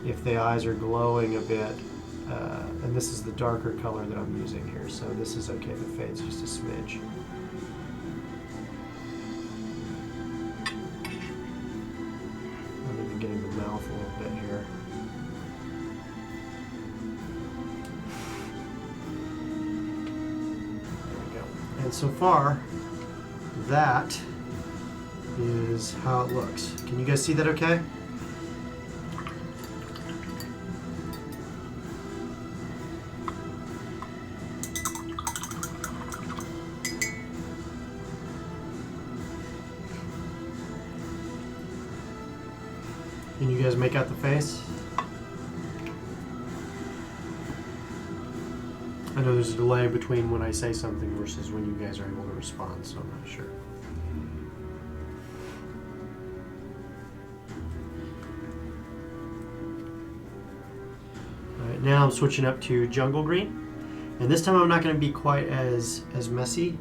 if the eyes are glowing a bit. And this is the darker color that I'm using here, so this is okay if it fades just a smidge. I'm even getting the mouth a little bit here. And so far, that is how it looks. Can you guys see that okay? Can you guys make out the face? I know there's a delay between when I say something versus when you guys are able to respond, so I'm not sure. Alright, now I'm switching up to jungle green. And this time I'm not going to be quite as messy.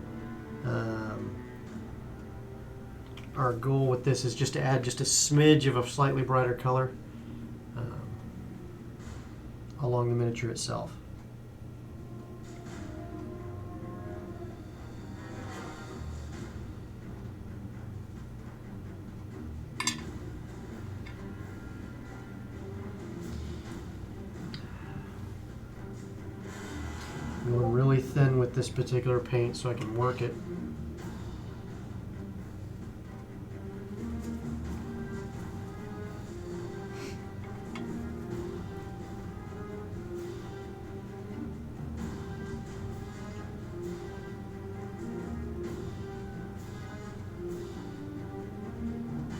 Our goal with this is just to add just a smidge of a slightly brighter color along the miniature itself. I'm going really thin with this particular paint so I can work it.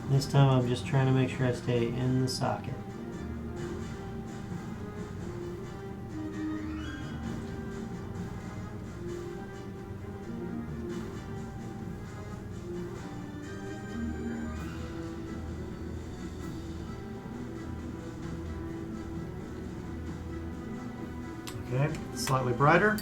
This time I'm just trying to make sure I stay in the socket. Okay, slightly brighter.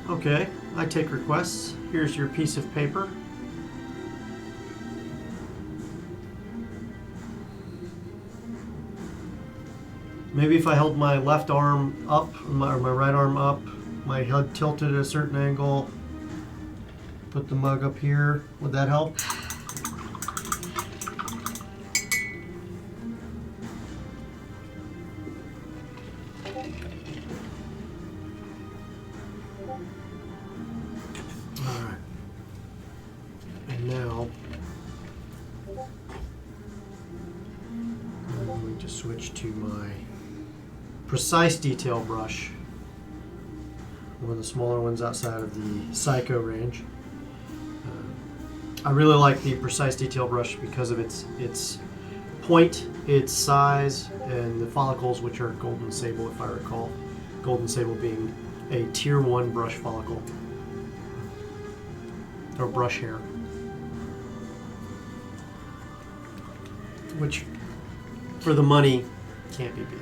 Okay, I take requests. Here's your piece of paper. Maybe if I held my left arm up, or my right arm up, my head tilted at a certain angle, put the mug up here, would that help? Alright. And now I'm going to switch to my precise detail brush, one of the smaller ones outside of the Psycho range. I really like the precise detail brush because of its point its size and the follicles, which are golden sable, if I recall. Golden sable being a tier 1 brush follicle. Or brush hair. Which, for the money, can't be beat.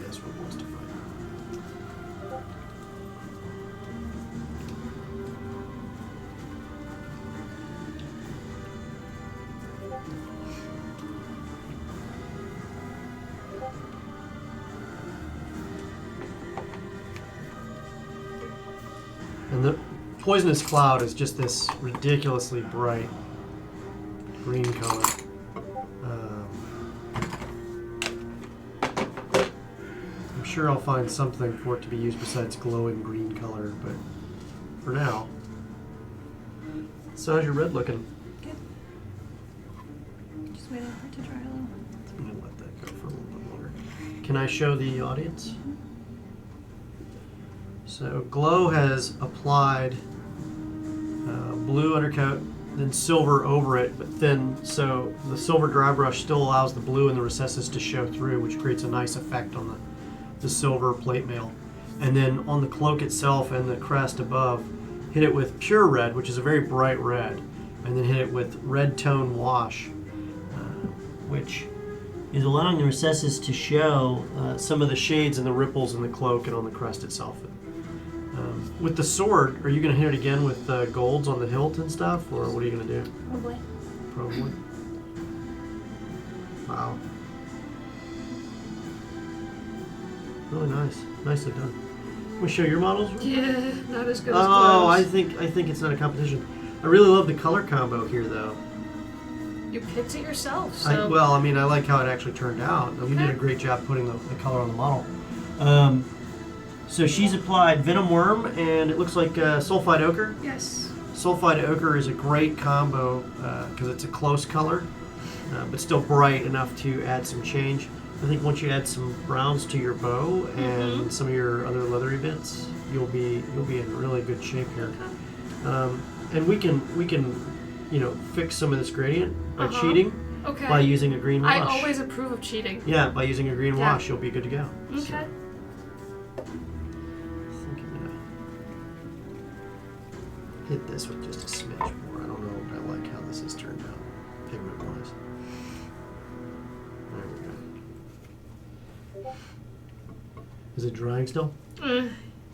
That's what wants to find. And the poisonous cloud is just this ridiculously bright green color. I'm sure I'll find something for it to be used besides glowing green color, but for now. So how's your red looking? Good. Just waiting for it to dry a little. I'm gonna let that go for a little bit longer. Can I show the audience? So Glow has applied blue undercoat, then silver over it, but thin, so the silver dry brush still allows the blue in the recesses to show through, which creates a nice effect on the silver plate mail. And then on the cloak itself and the crest above, hit it with pure red, which is a very bright red, and then hit it with red tone wash, which is allowing the recesses to show some of the shades and the ripples in the cloak and on the crest itself. With the sword, are you going to hit it again with golds on the hilt and stuff, or what are you going to do? Probably. Probably. Wow. Really nice. Nicely done. Can we show your models? Yeah, not as good as Oh, Glow's. I think it's not a competition. I really love the color combo here, though. You picked it yourself, so... I mean, I like how it actually turned out. You did a great job putting the color on the model. So she's applied Venom Worm, and it looks like Sulfide Ochre. Yes. Sulfide Ochre is a great combo because it's a close color, but still bright enough to add some change. I think once you add some browns to your bow and some of your other leathery bits, you'll be in really good shape here. And we can fix some of this gradient by cheating. Okay. By using a green wash. I always approve of cheating. Yeah, by using a green wash, you'll be good to go. Okay. So, I think I'm gonna hit this with just a smidge more. I don't know if I like how this has turned out, pigment-wise. There we go. Is it drying still?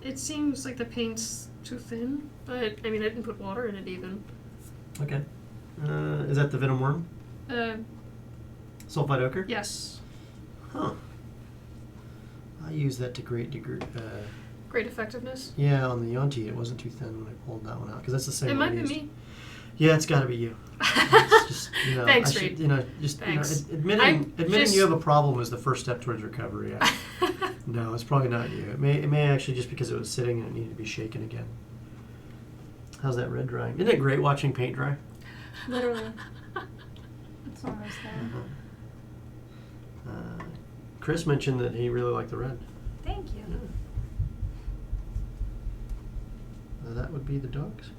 It seems like the paint's too thin, but I mean, I didn't put water in it even. Okay. Is that the Venom Worm? Sulfide Ochre? Yes. Huh. I used that to great degree. Great effectiveness. Yeah, on the Yonti, it wasn't too thin when I pulled that one out because that's the same It one might I be used. me. Yeah, it's got to be you. It's just, Thanks, I should, Reed. Thanks. Admitting you have a problem is the first step towards recovery. No, it's probably not you. It may actually just because it was sitting and it needed to be shaken again. How's that red drying? Isn't it great watching paint dry? Literally. It's almost there. Chris mentioned that he really liked the red. Thank you. Yeah. That would be the dogs.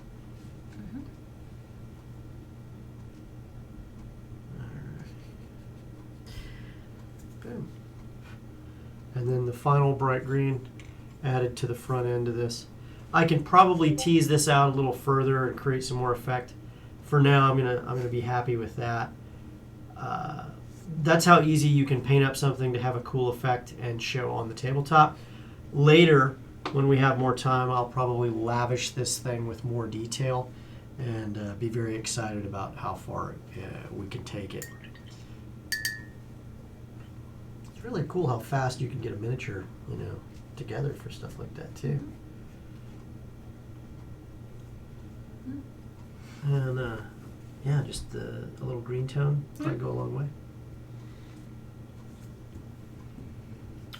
Boom. And then the final bright green added to the front end of this. I can probably tease this out a little further and create some more effect. For now, I'm gonna be happy with that. That's how easy you can paint up something to have a cool effect and show on the tabletop. Later, when we have more time, I'll probably lavish this thing with more detail and be very excited about how far we can take it. It's really cool how fast you can get a miniature, together for stuff like that too. And yeah, just a little green tone might go a long way.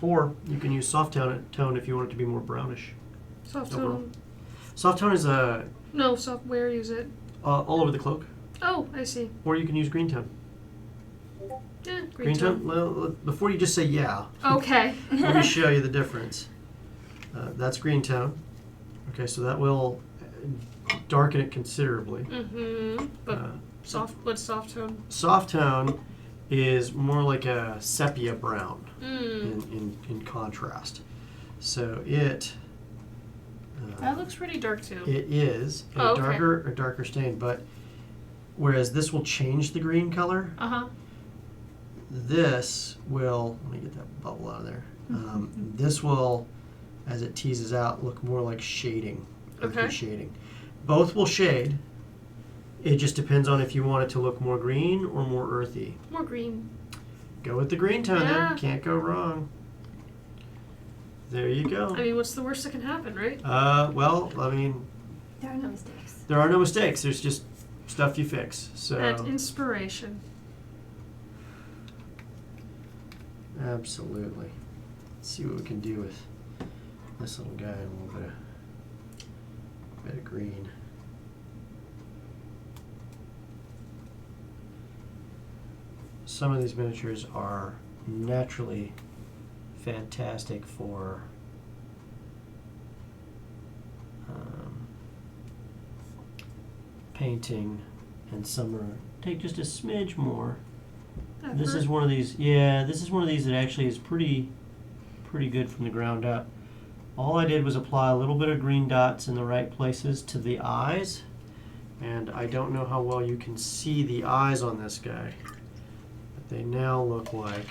Or you can use soft tone if you want it to be more brownish. Soft Overall. tone. Soft tone is No, soft. Where use it? all over the cloak. Oh, I see. Or you can use green tone. Yeah, Green tone? Well, before you just say yeah, Okay. let me show you the difference. That's green tone. Okay, so that will darken it considerably. But What's soft tone? Soft tone is more like a sepia brown Mm. in contrast. So it That looks pretty dark too. it is a Oh, okay. darker stain, but whereas this will change the green color, this will, let me get that bubble out of there. This will, as it teases out, look more like shading. Okay. Shading. Both will shade. It just depends on if you want it to look more green or more earthy. More green. Go with the green tone Yeah. then. Can't go wrong. There you go. I mean, what's the worst that can happen, right? Well, I mean, There are no mistakes. there are no mistakes. There's just stuff you fix. So And inspiration. absolutely. Let's see what we can do with this little guy. A little bit of green. Some of these miniatures are naturally fantastic for painting, and some are take just a smidge more. This is one of these. Yeah, this is one of these that actually is pretty good from the ground up. All I did was apply a little bit of green dots in the right places to the eyes, and I don't know how well you can see the eyes on this guy, but they now look like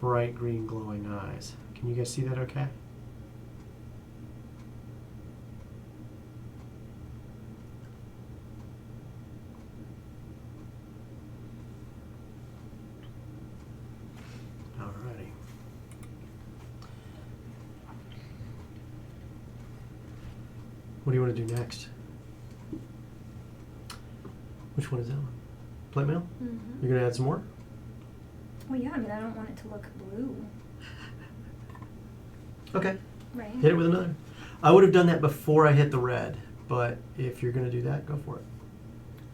bright green glowing eyes. Can you guys see that okay? Alrighty. What do you want to do next? Which one is that one? Plate mail? Mm-hmm. You're going to add some more? Well, yeah, I mean, I don't want it to look blue, Okay. right? Hit it with another. I would have done that before I hit the red, but if you're going to do that, go for it.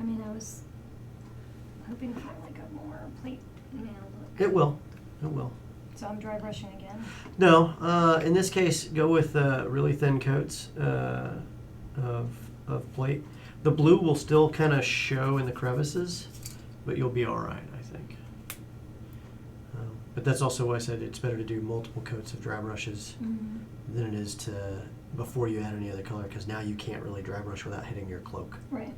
I mean, I was hoping for like a more plate mail look. It will. It will. So I'm dry brushing again. No, in this case, go with really thin coats of plate. The blue will still kind of show in the crevices, but you'll be all right, I think. But that's also why I said it's better to do multiple coats of dry brushes than it is to before you add any other color, because now you can't really dry brush without hitting your cloak. Right.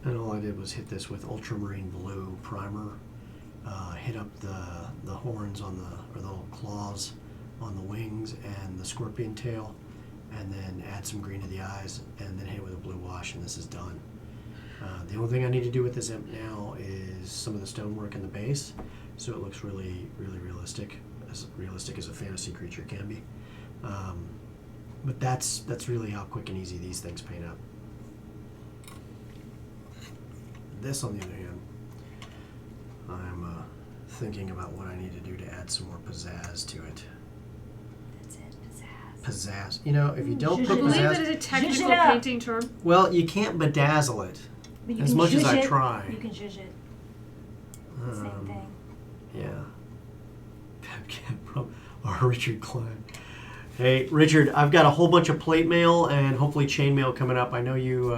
And all I did was hit this with ultramarine blue primer, hit up the horns on or the little claws on the wings and the scorpion tail, and then add some green to the eyes, and then hit it with a blue wash, and this is done. The only thing I need to do with this imp now is some of the stonework in the base, so it looks really, really realistic as a fantasy creature can be. But that's really how quick and easy these things paint up. This, on the other hand, I'm thinking about what I need to do to add some more pizzazz to it. That's it. Pizzazz. Pizzazz. You know, if you don't Zhuzh put I believe that pizzazz, is a technical Zhuzh it up. painting term. well, you can't bedazzle it But you as can much as zhuzh I it. try. You can zhuzh it. Same thing. Yeah. From our Richard Klein. Hey, Richard, I've got a whole bunch of plate mail and hopefully chain mail coming up. I know you.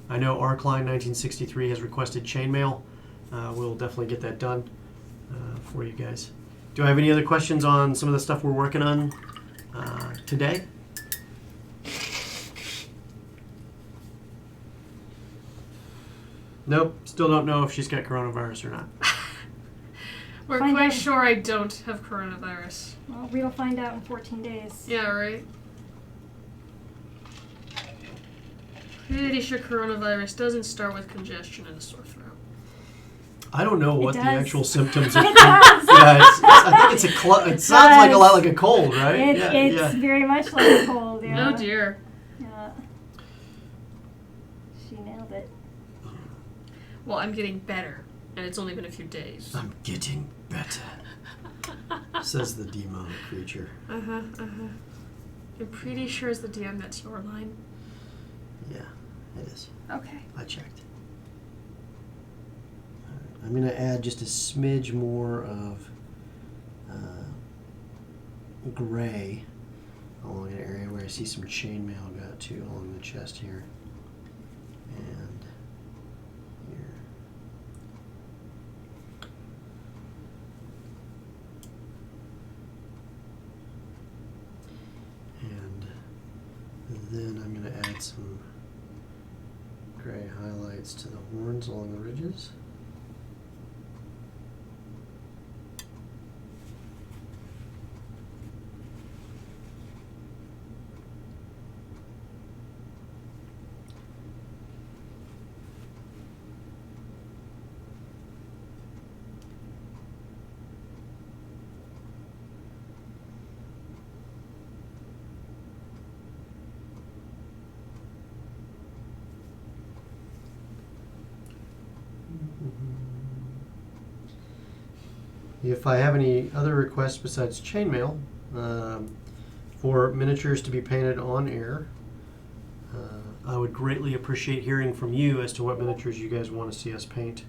I know R. Klein 1963 has requested chain mail. We'll definitely get that done for you guys. Do I have any other questions on some of the stuff we're working on today? Nope. Still don't know if she's got coronavirus or not. We're Find quite out. sure I don't have coronavirus. Well, we'll find out in 14 days. Yeah, right? Pretty sure coronavirus doesn't start with congestion and a sore throat. I don't know what the does. actual symptoms are. It does. Yeah, I think it's it sounds like a lot like a cold, right? It's very much like a cold, yeah. Oh dear. Yeah. She nailed it. Well, I'm getting better, and it's only been a few days. I'm getting better, says the demonic creature. I'm pretty sure as the DM that's your line. Yeah, it is. Okay. I checked. All right, I'm going to add just a smidge more of gray along an area where I see some chainmail got to along the chest here. And here. And then I'm going to add some gray highlights to the horns along the ridges. If I have any other requests besides chainmail for miniatures to be painted on air, I would greatly appreciate hearing from you as to what miniatures you guys want to see us paint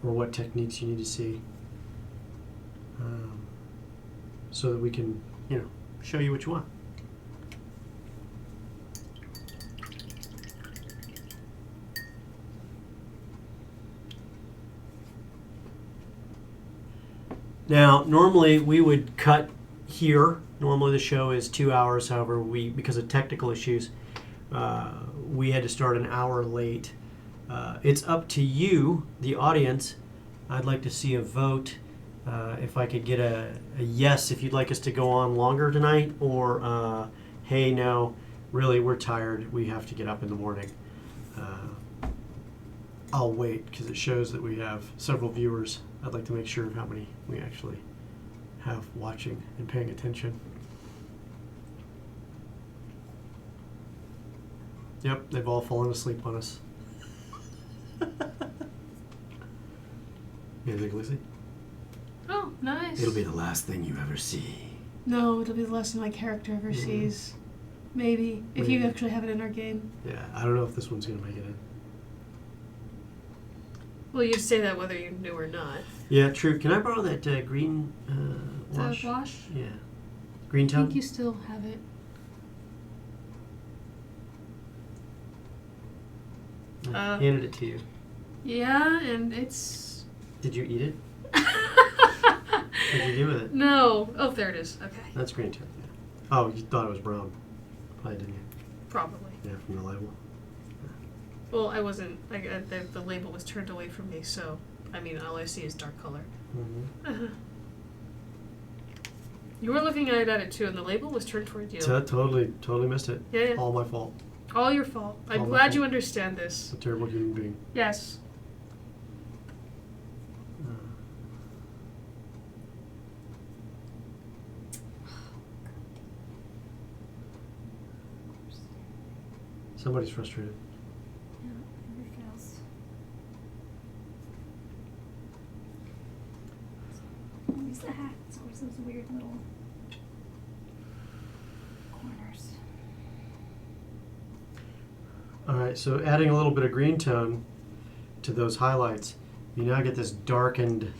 or what techniques you need to see so that we can, show you what you want. Now, normally we would cut here. Normally the show is 2 hours. However, because of technical issues, we had to start an hour late. It's up to you, the audience. I'd like to see a vote. If I could get a yes if you'd like us to go on longer tonight, or hey, no, really, we're tired. We have to get up in the morning. I'll wait because it shows that we have several viewers. I'd like to make sure of how many we actually have watching and paying attention. Yep, they've all fallen asleep on us. You think, Lucy? Oh, nice. It'll be the last thing you ever see. No, it'll be the last thing my character ever sees. Maybe, if you actually have it in our game. Yeah, I don't know if this one's going to make it in. Well, you'd say that whether you knew or not. Yeah, true. Can I borrow that green wash? The wash? Yeah. Green I tone? think you still have it. I handed it to you. Yeah, and it's... Did you eat it? What did you do with it? No. Oh, there it is. Okay. That's green tone, yeah. Oh, you thought it was brown. Probably didn't you? Probably. Yeah, from the label. Well, I wasn't... the label was turned away from me, so... I mean, all I see is dark color. Mm-hmm. You were looking at it too, and the label was turned toward you. So I totally missed it. Yeah. All my fault. All your fault. I'm All my glad fault. you understand this. A terrible human being. Yes. Somebody's frustrated. Yeah, everything else. Always the hat. It's always those weird little corners. All right, so adding a little bit of green tone to those highlights, you now get this darkened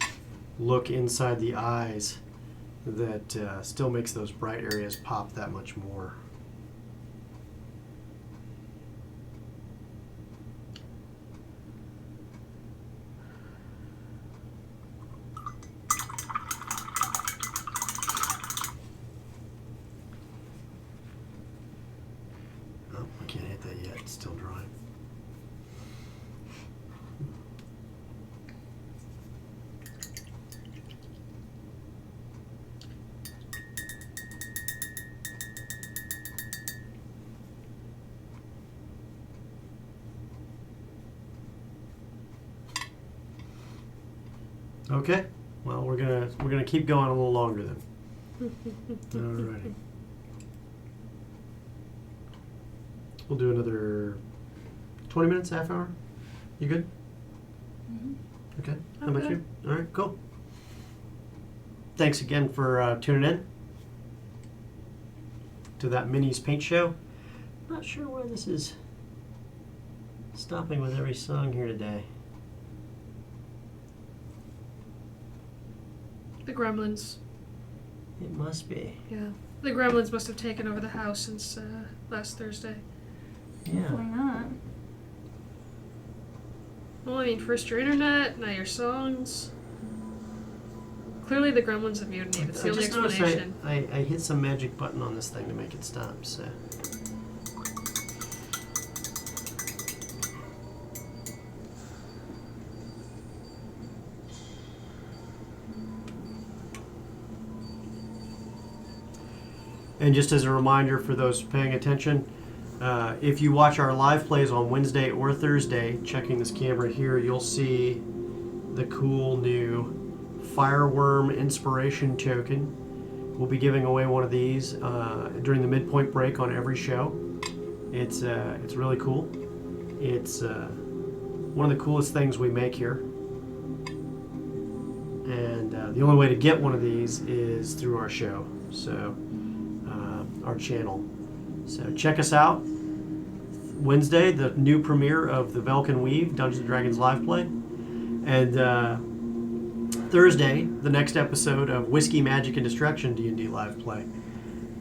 look inside the eyes that still makes those bright areas pop that much more. Oh, I can't hit that yet. It's still drying. Okay. Well, we're gonna keep going a little longer then. Alrighty. We'll do another 20 minutes, half hour. You good? Mm-hmm. Okay. How I'm about good. you? All right. Cool. Thanks again for tuning in to that Minis paint show. Not sure where this is stopping with every song here today. The Gremlins. It must be. Yeah. The Gremlins must have taken over the house since last Thursday. Yeah. Why not? Well, I mean, first your internet, now your songs. Clearly the Gremlins have mutinied. It's the only explanation. I hit some magic button on this thing to make it stop, so. And just as a reminder for those paying attention, if you watch our live plays on Wednesday or Thursday, checking this camera here, you'll see the cool new Fireworm Inspiration Token. We'll be giving away one of these during the midpoint break on every show. It's really cool. It's one of the coolest things we make here. And the only way to get one of these is through our show, so our channel. So check us out. Wednesday, the new premiere of the Velkin Weave Dungeons & Dragons live play. And Thursday, the next episode of Whiskey, Magic, and Destruction D&D live play.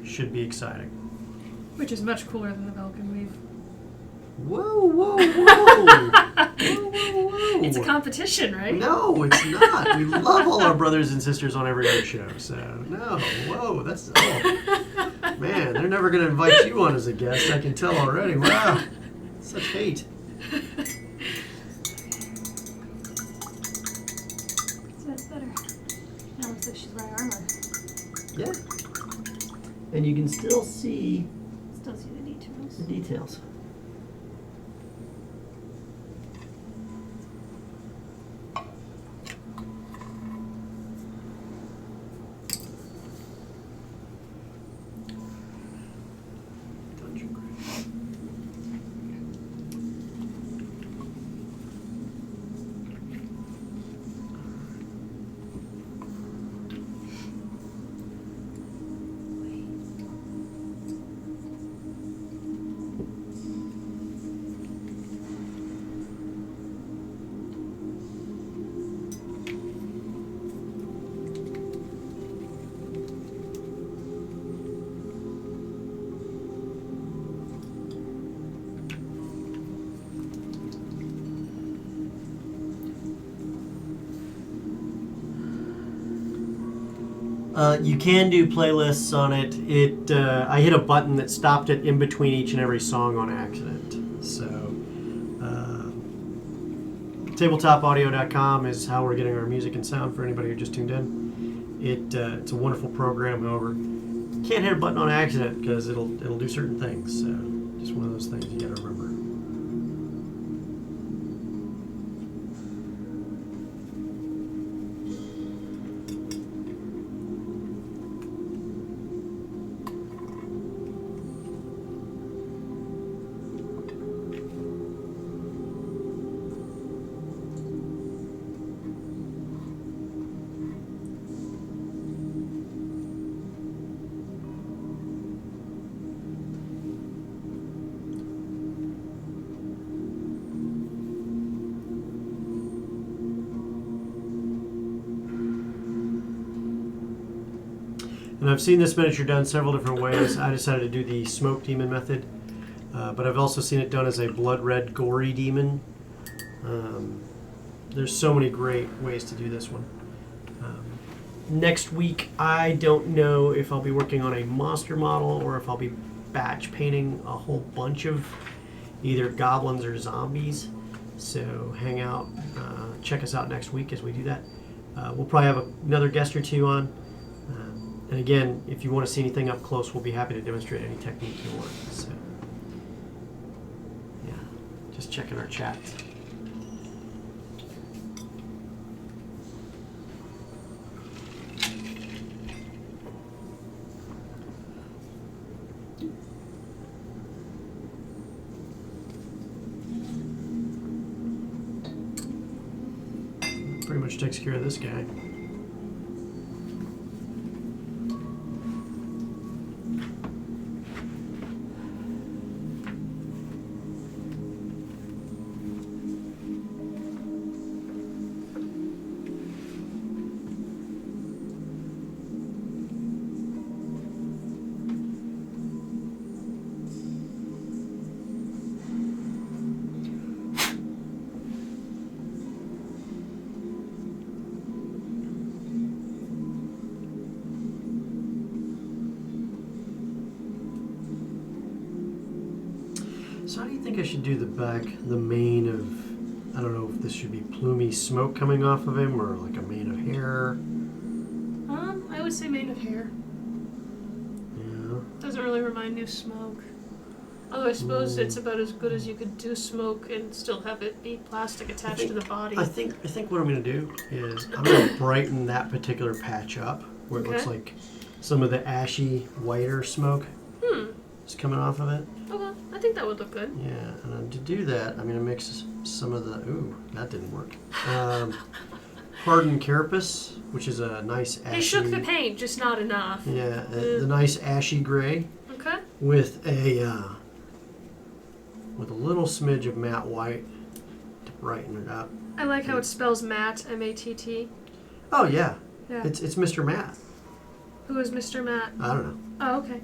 Should be exciting. Which is much cooler than the Velkin Weave. Whoa, whoa, whoa! Whoa, whoa, whoa! It's a competition, right? No, it's not. We love all our brothers and sisters on every other show. So no, whoa, that's man. They're never going to invite you on as a guest. I can tell already. Wow, such hate. So that's better. Now it looks like she's wearing armor. Yeah, and you can still see Still see the details. the details. You can do playlists on it. I hit a button that stopped it in between each and every song on accident. So, tabletopaudio.com is how we're getting our music and sound for anybody who just tuned in. It's a wonderful program. However, can't hit a button on accident because it'll do certain things. So, just one of those things you got to remember. And I've seen this miniature done several different ways. I decided to do the smoke demon method, but I've also seen it done as a blood red gory demon. There's so many great ways to do this one. Next week, I don't know if I'll be working on a monster model or if I'll be batch painting a whole bunch of either goblins or zombies. So hang out, check us out next week as we do that. We'll probably have another guest or two on. And again, if you want to see anything up close, we'll be happy to demonstrate any technique you want. So, yeah, just checking our chat. Pretty much takes care of this guy. So how do you think I should do the back, the mane of, I don't know if this should be plumy smoke coming off of him or like a mane of hair. I would say mane of hair. Yeah. Doesn't really remind me of smoke. Although I suppose it's about as good as you could do smoke and still have it be plastic attached to the body. I think what I'm going to do is I'm going to brighten that particular patch up where it looks like some of the ashy, whiter smoke is coming off of it. Okay, I think that would look good. Yeah, and to do that, I'm going to mix some of the... Ooh, that didn't work. Hardened Carapace, which is a nice ashy... They shook the paint, just not enough. Yeah, the nice ashy gray. Okay. With a little smidge of matte white to brighten it up. I like how it spells Matt, M-A-T-T. Oh, yeah. Yeah. It's Mr. Matt. Who is Mr. Matt? I don't know. Oh, okay.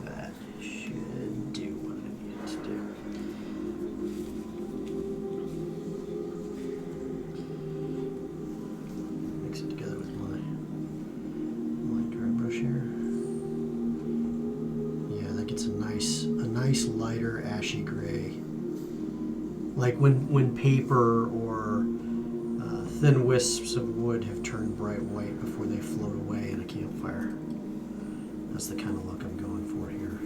That should do what I need it to do. Mix it together with my dry brush here. Yeah, that gets a nice lighter ashy gray. Like when paper or thin wisps of wood have turned bright white before they float away in a campfire. That's the kind of look I'm going for here.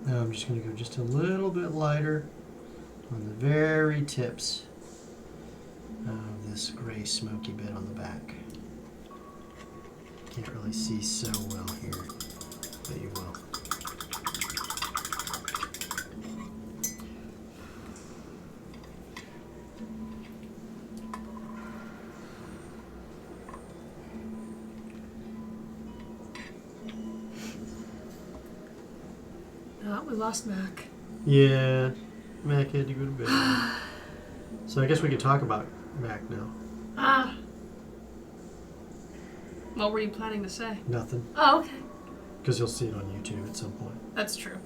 Now I'm just going to go just a little bit lighter on the very tips of this gray smoky bit on the back. Can't really see so well here, but you will. We lost Mac. Yeah, Mac had to go to bed. So I guess we could talk about Mac now. What were you planning to say? Nothing. Oh, okay. Because you'll see it on YouTube at some point. That's true.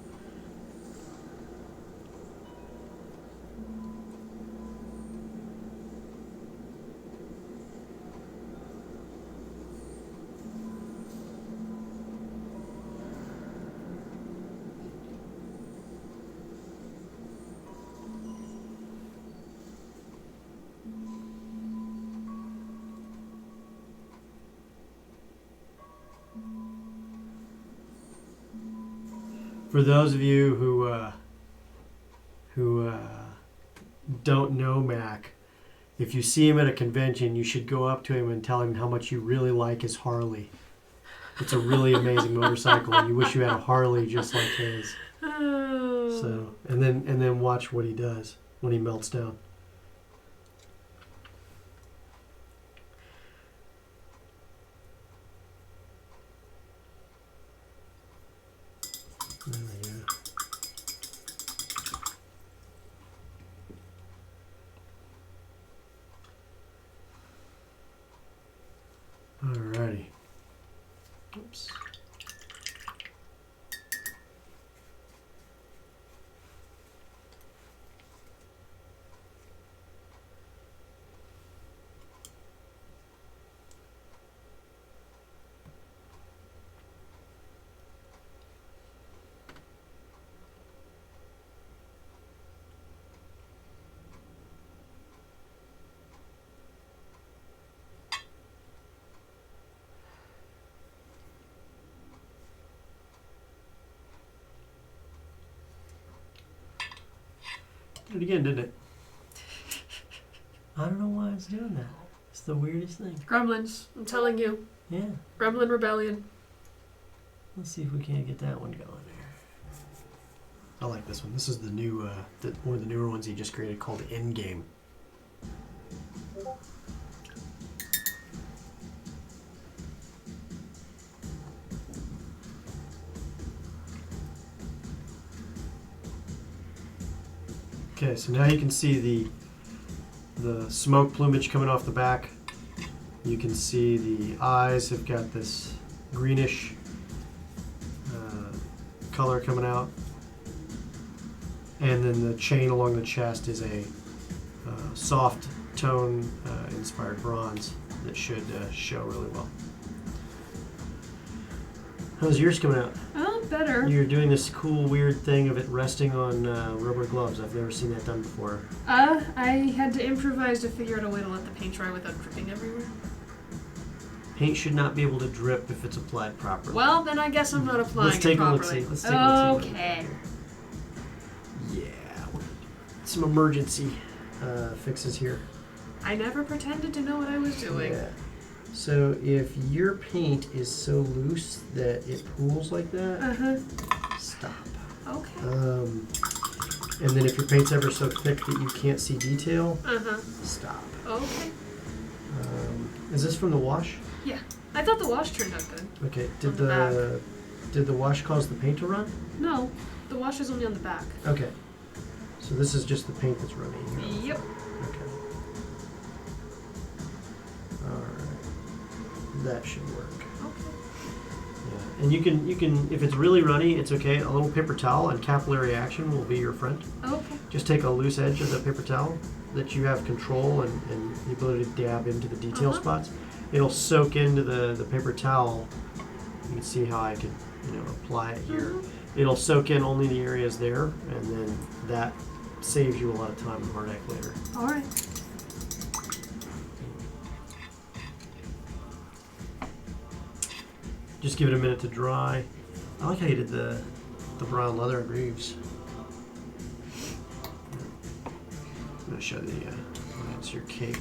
For those of you who don't know Mac, if you see him at a convention, you should go up to him and tell him how much you really like his Harley. It's a really amazing motorcycle, and you wish you had a Harley just like his. Oh. So, and then watch what he does when he melts down. Oops. Did it again, didn't it? I don't know why it's doing that. It's the weirdest thing. Gremlins, I'm telling you. Yeah. Gremlin Rebellion. Let's see if we can't get that one going there. I like this one. This is the new, one of the newer ones he just created called Endgame. Okay, so now you can see the smoke plumage coming off the back. You can see the eyes have got this greenish color coming out. And then the chain along the chest is a soft tone inspired bronze that should show really well. How's yours coming out? Oh, better. You're doing this cool, weird thing of it resting on rubber gloves. I've never seen that done before. I had to improvise to figure out a way to let the paint dry without dripping everywhere. Paint should not be able to drip if it's applied properly. Well, then I guess I'm not applying Let's take it properly. a look. Let's take a look. Okay. Yeah. Some emergency fixes here. I never pretended to know what I was doing. Yeah. So if your paint is so loose that it pools like that, stop. Okay. And then if your paint's ever so thick that you can't see detail, stop. Okay. Is this from the wash? Yeah. I thought the wash turned out good. Okay. On the Did the wash cause the paint to run? No. The wash is only on the back. Okay. So this is just the paint that's running here. Yep. Okay. Alright. That should work. Okay. Yeah. And you can if it's really runny, it's okay. A little paper towel and capillary action will be your friend. Okay. Just take a loose edge of the paper towel that you have control and the ability to dab into the detail spots. It'll soak into the paper towel. You can see how I could, apply it here. It'll soak in only the areas there, and then that saves you a lot of time and heartache later. All right. Just give it a minute to dry. I like how you did the brown leather greaves. I'm going to show that's your cape.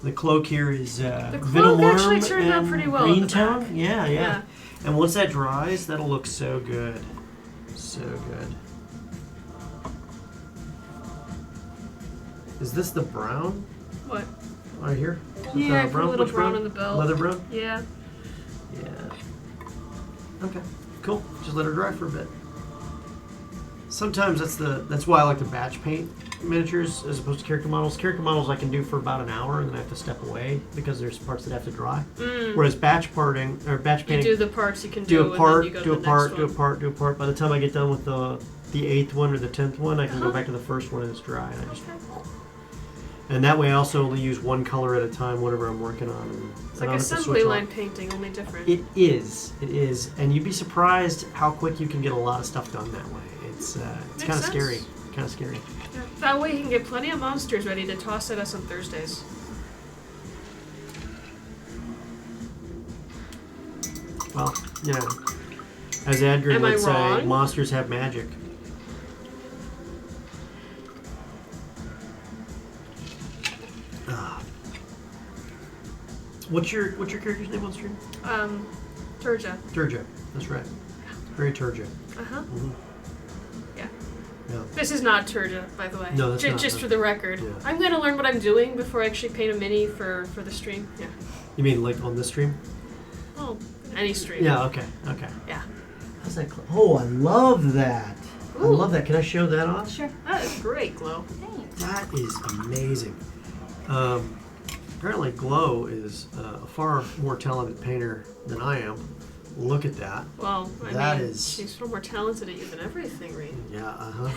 The cloak here is The cloak actually Vinoworm turned out and pretty well. green at the tone. back. Yeah. And once that dries, that'll look so good. So good. Is this the brown What? right here? Is it Yeah, the I put a little Which brown in the belt. Leather brown? Yeah. Yeah. Okay. Cool. Just let her dry for a bit. Sometimes that's why I like to batch paint miniatures as opposed to character models. Character models I can do for about an hour and then I have to step away because there's parts that have to dry. Whereas batch painting, You do the parts you can do a part, and then you do go a to part, the do a next part, do a part. By the time I get done with the 8th one or the 10th one, I can go back to the first one and it's dry. And I just, and that way I also only use one color at a time, whatever I'm working on. And It's I like don't have to assembly switch line on. painting, only different. It is, and you'd be surprised how quick you can get a lot of stuff done that way. It's kind of scary, Yeah. That way you can get plenty of monsters ready to toss at us on Thursdays. Well, as Edgar Am I would say, wrong? monsters have magic. What's your character's name on stream? Turja. Turja. That's right. Very Turja. Uh-huh. Yeah. This is not Turja, by the way. No, that's not. Just for the record. Yeah. I'm going to learn what I'm doing before I actually paint a mini for the stream. Yeah. You mean like on this stream? Oh, any stream. Yeah. Okay. Yeah. How's that? Oh, I love that. I Ooh. love that. Can I show that off? Sure. That is great, Glow. Thanks. That is amazing. Apparently, Glow is a far more talented painter than I am. Look at that. Well, That mean, is- she's far more talented at you than everything, Reed. Yeah,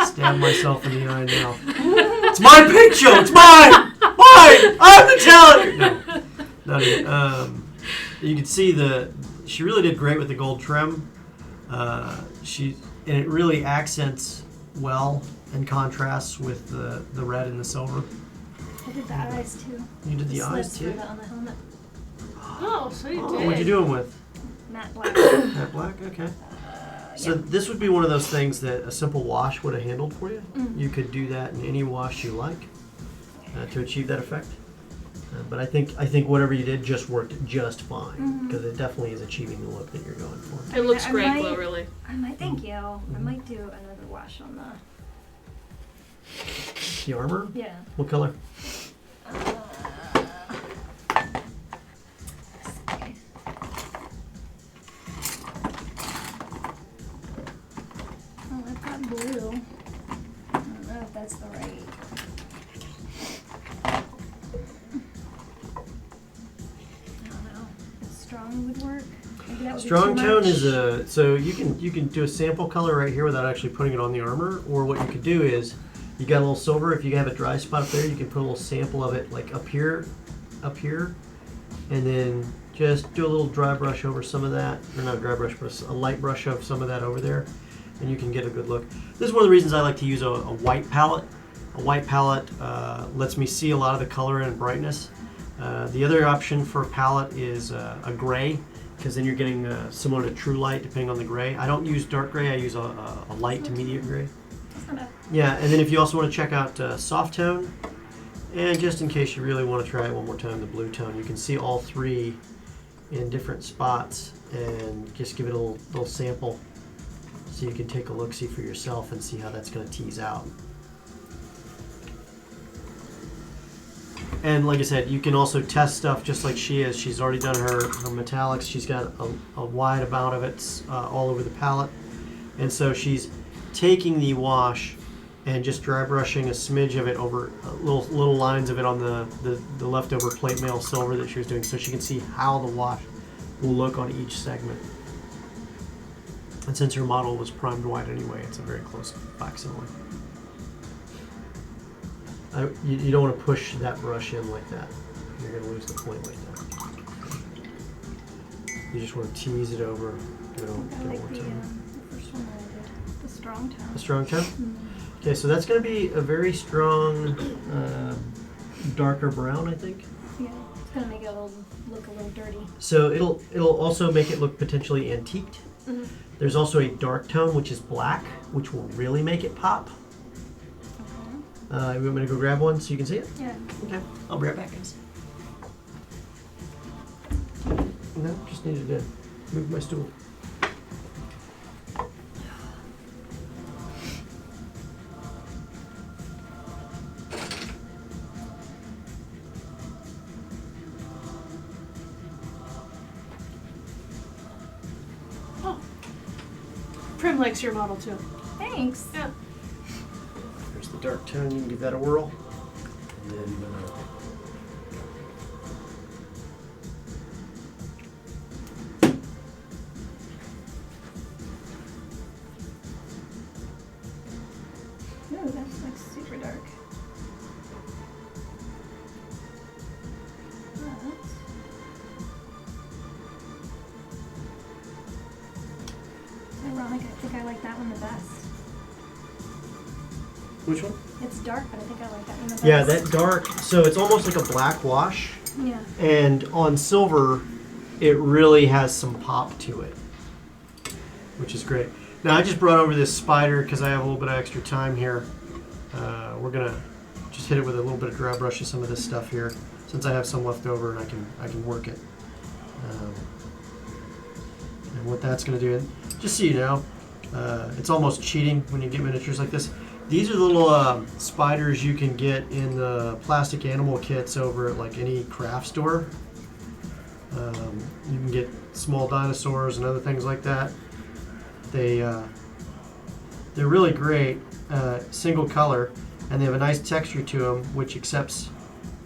Stab myself in the eye now. It's my paint show. It's mine. Mine. I'm the talent. No, not even. You can see she really did great with the gold trim. And it really accents well and contrasts with the red and the silver. I did the eyes too. You did the eyes slits too. On the helmet. Oh, so you Oh, did. what'd you do them with? Matte black. Matte black. Okay. So Yeah. this would be one of those things that a simple wash would have handled for you. Mhm. You could do that in any wash you like to achieve that effect. But I think whatever you did just worked just fine because it definitely is achieving the look that you're going for. It looks I great, might- Glow, really. I might, thank you. I might do another wash on the. The armor? Yeah. What color? Oh, I've got blue. I don't know if that's the right. I don't know. Strong would work. Maybe that would Strong be too tone much. is so you can do a sample color right here without actually putting it on the armor, or what you could do is you got a little silver. If you have a dry spot up there, you can put a little sample of it like up here, and then just do a little dry brush over some of that, or not a dry brush, but a light brush of some of that over there, and you can get a good look. This is one of the reasons I like to use a white palette. A white palette lets me see a lot of the color and brightness. The other option for a palette is a gray, because then you're getting similar to true light depending on the gray. I don't use dark gray, I use a light to medium gray. That's not bad. Yeah, and then if you also want to check out soft tone, and just in case you really want to try it one more time, the blue tone, you can see all three in different spots and just give it a little sample so you can take a look-see for yourself and see how that's going to tease out. And like I said, you can also test stuff just like she is. She's already done her metallics. She's got a wide amount of it all over the palette. And so she's taking the wash and just dry brushing a smidge of it over little lines of it on the leftover plate mail silver that she was doing, so she can see how the wash will look on each segment. And since her model was primed white anyway, it's a very close facsimile. You don't want to push that brush in like that. You're going to lose the point like that. You just want to tease it over. Give it I one like more the time. first one that I did. The strong tone. A strong tone? Mm. Okay, so that's going to be a very strong, darker brown, I think. Yeah, it's gonna make it look a little dirty. So it'll also make it look potentially antiqued. Mm-hmm. There's also a dark tone, which is black, which will really make it pop. You want me to go grab one so you can see it? Yeah. Okay, I'll be right back, guys. No, just needed to move my stool. Oh. Prim likes your model too. Thanks. Yeah. There's the dark tone, you can give that a whirl. And then, Ooh, that's like super dark. But it's ironic, I think I like that one the best. which one? It's dark, but I think I like that one the best. Yeah, that dark, so it's almost like a black wash. Yeah. And on silver, it really has some pop to it, which is great. Now, I just brought over this spider because I have a little bit of extra time here. We're going to just hit it with a little bit of dry brush of some of this stuff here, since I have some left over and I can work it. And what that's going to do, and just so you know, it's almost cheating when you get miniatures like this. These are the little spiders you can get in the plastic animal kits over at like any craft store. You can get small dinosaurs and other things like that. They're really great, single color, and they have a nice texture to them, which accepts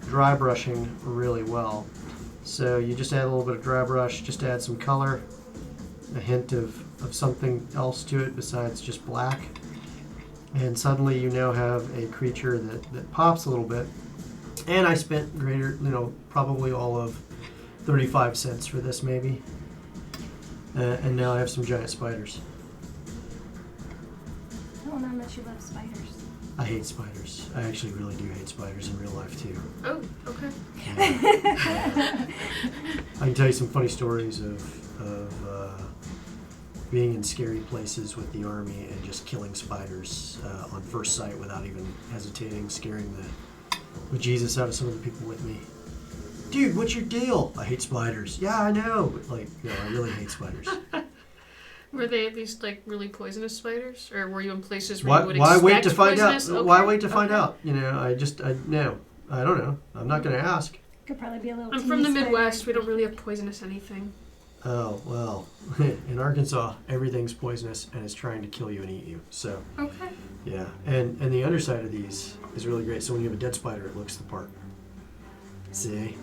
dry brushing really well. So you just add a little bit of dry brush, just add some color, a hint of something else to it besides just black. And suddenly you now have a creature that pops a little bit. And I spent probably all of 35 cents for this maybe. And now I have some giant spiders. I don't know how much you love spiders. I hate spiders. I actually really do hate spiders in real life too. Oh, okay. I can tell you some funny stories of being in scary places with the army and just killing spiders on first sight without even hesitating, scaring the Jesus out of some of the people with me. Dude, what's your deal? I hate spiders. Yeah, I know, but no, I really hate spiders. Were they at least like really poisonous spiders, or were you in places where you would Why expect wait to find out? poisonous? Okay. Why wait to find out? No, I don't know. I'm not going to ask. Could probably be a little. I'm from the Midwest. We don't really have poisonous anything. Oh well, in Arkansas, everything's poisonous and it's trying to kill you and eat you. So Okay. yeah, and the underside of these is really great. So when you have a dead spider, it looks the part. See?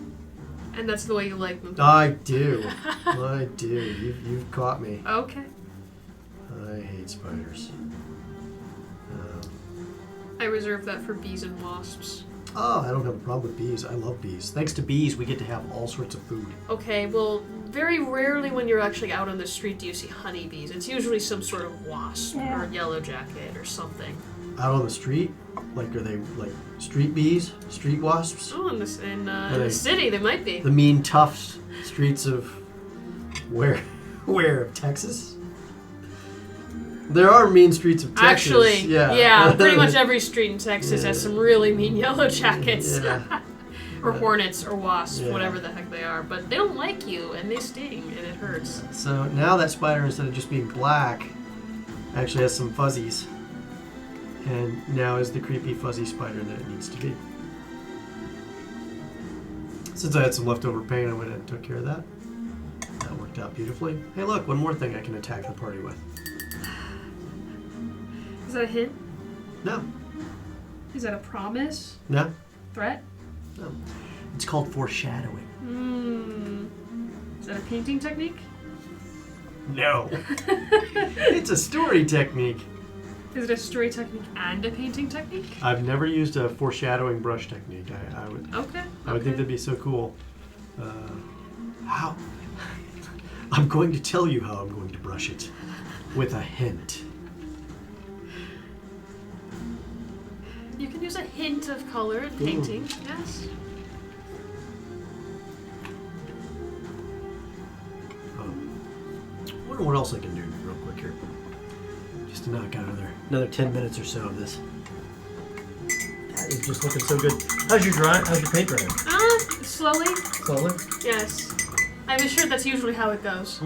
And that's the way you like them. I do. I do. You've caught me. Okay. I hate spiders. I reserve that for bees and wasps. I don't have a problem with bees. I love bees. Thanks to bees, we get to have all sorts of food. Okay, well, very rarely when you're actually out on the street do you see honeybees. It's usually some sort of wasp or yellow jacket or something. Out on the street? Like, are they like street bees? Street wasps? Oh, in the city they might be. The mean, tough streets of where? Of Texas? There are mean streets of Texas. Actually, yeah, pretty much every street in Texas has some really mean yellow jackets. Yeah. Or hornets or wasps, Yeah. whatever the heck they are. But they don't like you, and they sting, and it hurts. So now that spider, instead of just being black, actually has some fuzzies. And now is the creepy fuzzy spider that it needs to be. Since I had some leftover paint, I went and took care of that. That worked out beautifully. Hey look, one more thing I can attack the party with. Is that a hint? No. Is that a promise? No? Threat? No. It's called foreshadowing. Is that a painting technique? No. It's a story technique. Is it a story technique and a painting technique? I've never used a foreshadowing brush technique. I would think that'd be so cool. How? I'm going to tell you how I'm going to brush it. With a hint. You can use a hint of color in painting, yes. I wonder what else I can do real quick here. Just to knock out another 10 minutes or so of this. That is just looking so good. How's your paint drying? Slowly. Slowly? Yes. I'm assured that's usually how it goes.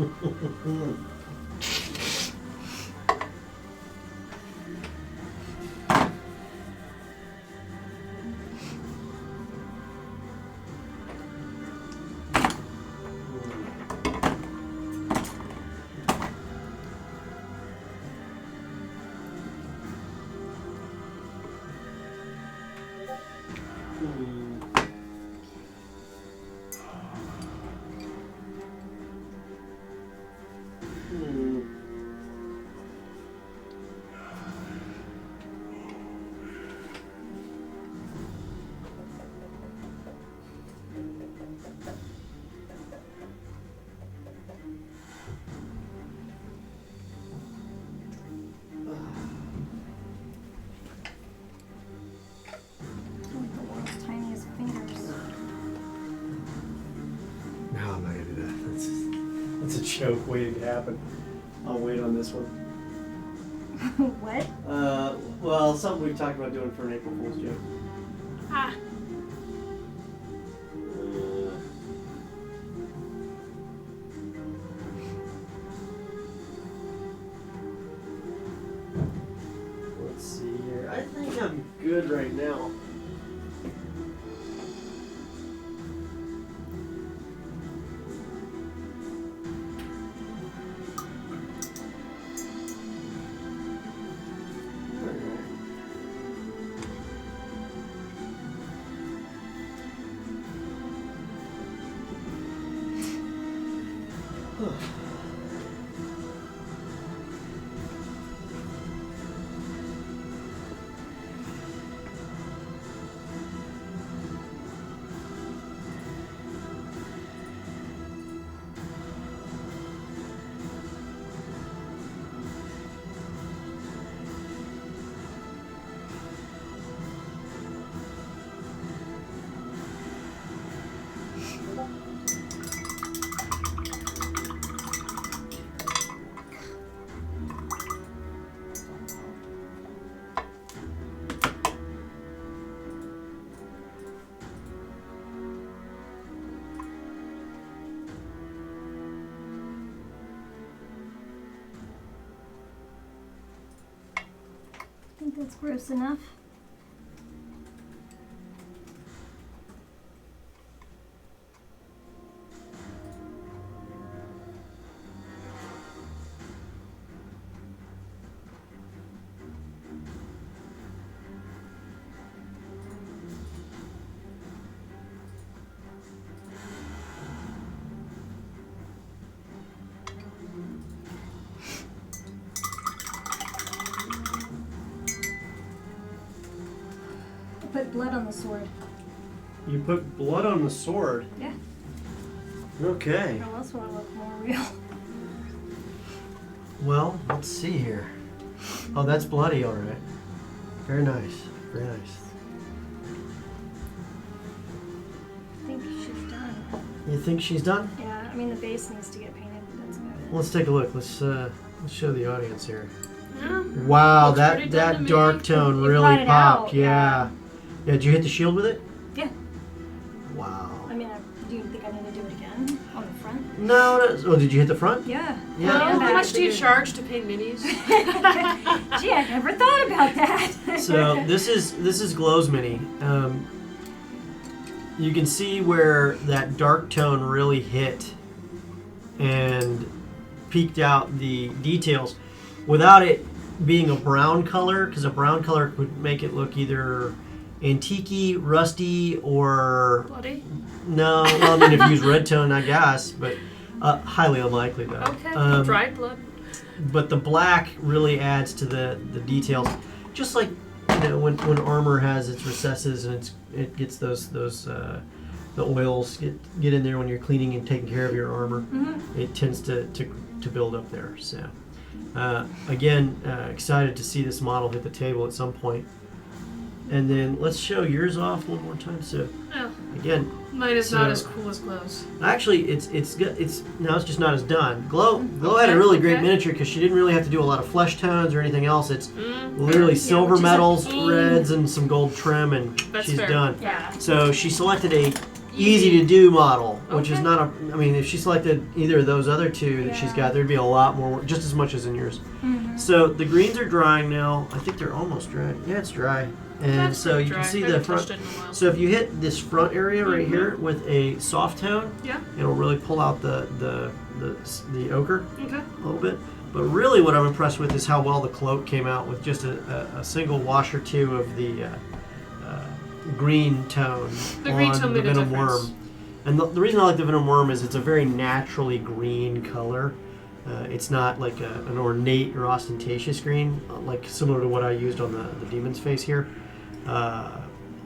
It's a joke waiting to happen. I'll wait on this one. What? Well, something we've talked about doing for an April Fool's joke. Let's see here. I think I'm good right now. I think that's gross enough. Put blood on the sword. You put blood on the sword? Yeah. Okay. I also want to look more real. Well, let's see here. Oh, that's bloody, all right. Very nice. Very nice. I think she's done. You think she's done? Yeah, I mean the base needs to get painted, but that's about it. Let's take a look. Let's show the audience here. Yeah. Wow, Looks pretty done to that me. dark tone You really brought it popped. out, Yeah. Yeah. Did you hit the shield with it? Yeah. Wow. I mean, do you think I need to do it again on the front? No. Oh, did you hit the front? Yeah. Yeah. Well, how Yeah. much do you charge to paint minis? Gee, I never thought about that. So this is Glow's mini. You can see where that dark tone really hit and peeked out the details without it being a brown color, because a brown color would make it look either antique-y, rusty, or Bloody? no. Well, I mean, if you use red tone, I guess, but highly unlikely though. Okay. Dried blood. But the black really adds to the details, just like when armor has its recesses and it gets those the oils get in there when you're cleaning and taking care of your armor. Mm-hmm. It tends to build up there. So again, excited to see this model hit the table at some point. And then let's show yours off one more time. So Oh, again, mine is So- not as cool as Glow's. actually, it's good. It's now it's just not as done. Glow had a really great Okay. miniature because she didn't really have to do a lot of flesh tones or anything else. It's Mm, literally silver which is a metals, pain. reds, and some gold trim, and That's she's fair. done. Yeah. So she selected a easy to do model, which is Okay. not a. I mean, if she selected either of those other two that she's Yeah. got, there'd be a lot more work, just as much as in yours. Mm-hmm. So the greens are drying now. I think they're almost dry. Yeah, it's dry. And That's so pretty you dry. can see I the haven't front. touched it in a while. So if you hit this front area right here with a soft tone, Yeah. it'll really pull out the ochre Okay. a little bit. But really what I'm impressed with is how well the cloak came out with just a single wash or two of the green tone The green on tone the made a venom difference. worm. And the reason I like the venom worm is it's a very naturally green color. It's not like an ornate or ostentatious green, like similar to what I used on the demon's face here.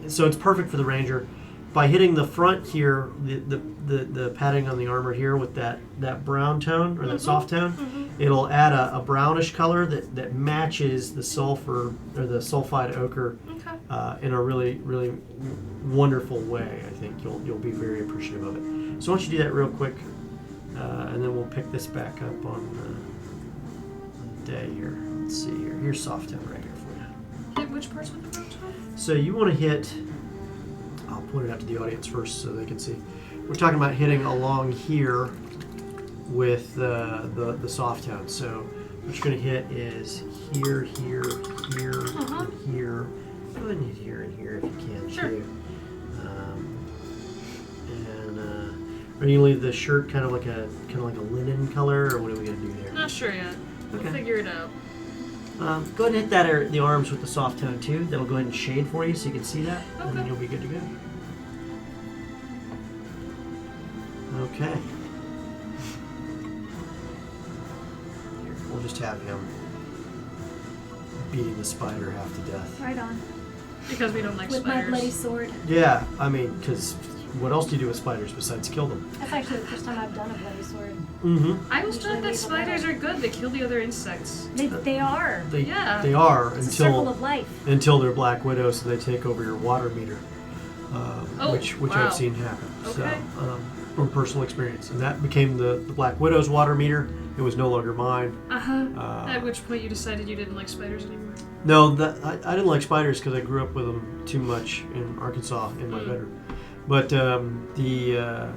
So it's perfect for the ranger. By hitting the front here, the padding on the armor here with that brown tone or that soft tone, it'll add a brownish color that matches the sulfur or the sulfide ochre Okay. in a really, really wonderful way. I think you'll be very appreciative of it. So why don't you do that real quick, and then we'll pick this back up on the day here. Let's see here. Here's soft tone right here for you. Hit which parts with the brown tone? So you want to hit. I'll point it out to the audience first so they can see. We're talking about hitting along here with the soft tone. So what you're going to hit is here, here, here, and here. Go ahead and hit here and here if you can Sure. too. Are you gonna leave the shirt kind of like a linen color, or what are we gonna do there? Not sure yet. We'll Okay. figure it out. Go ahead and hit the arms with the soft tone too. That'll go ahead and shade for you so you can see that, and then Okay. you'll be good to go. Okay. have him beating the spider half to death. Right on. Because we don't like With spiders. my bloody sword. Yeah, I mean, because what else do you do with spiders besides kill them? That's actually the first time I've done a bloody sword. Mm-hmm. I always Usually thought that leave a spiders letter. are good. They kill the other insects. They are. Yeah. They are It's a circle until of life. they're black widows, so they take over your water meter, Oh, which wow. I've seen happen. Okay. So, from personal experience, and that became the black widow's water meter. It was no longer mine. At which point you decided you didn't like spiders anymore. No, I didn't like spiders because I grew up with them too much in Arkansas in my bedroom. But the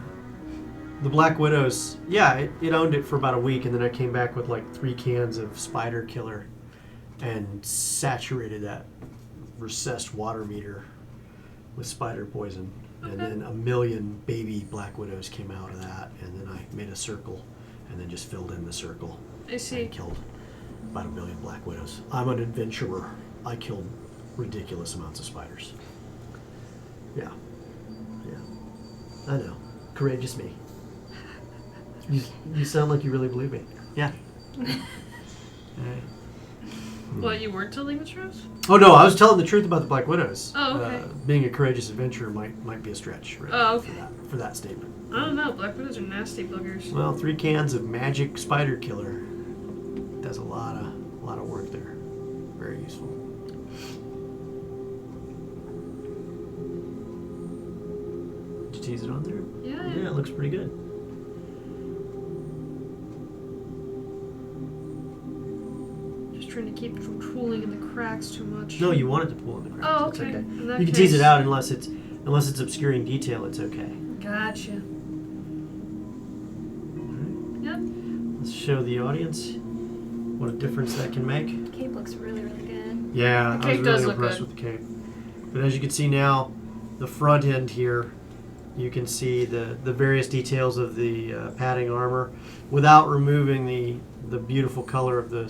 Black Widows, yeah, it owned it for about a week, and then I came back with like 3 cans of spider killer and saturated that recessed water meter with spider poison. And then a million baby Black Widows came out of that, and then I made a circle and then just filled in the circle I see. and killed about 1 million Black Widows. I'm an adventurer. I killed ridiculous amounts of spiders. Yeah. I know. Courageous me. You sound like you really believe me. Yeah. What, you weren't telling the truth? Oh no, I was telling the truth about the Black Widows. Oh, okay. Being a courageous adventurer might be a stretch. Right, Oh, okay. for that statement. I don't know. Black widows are nasty boogers. Well, 3 cans of magic spider killer does a lot of work there. Very useful. Did you tease it on there? Yeah. Yeah, it looks pretty good. Just trying to keep it from pooling in the cracks too much. No, you want it to pull in the cracks. Oh, It's okay. okay. In that You can tease case- it out unless it's obscuring detail. It's okay. Gotcha. Yep. Let's show the audience what a difference that can make. The cape looks really, really good. Yeah, The I was cape does really look impressed good. with the cape. But as you can see now, the front end here, you can see the various details of the padding armor without removing the beautiful color of the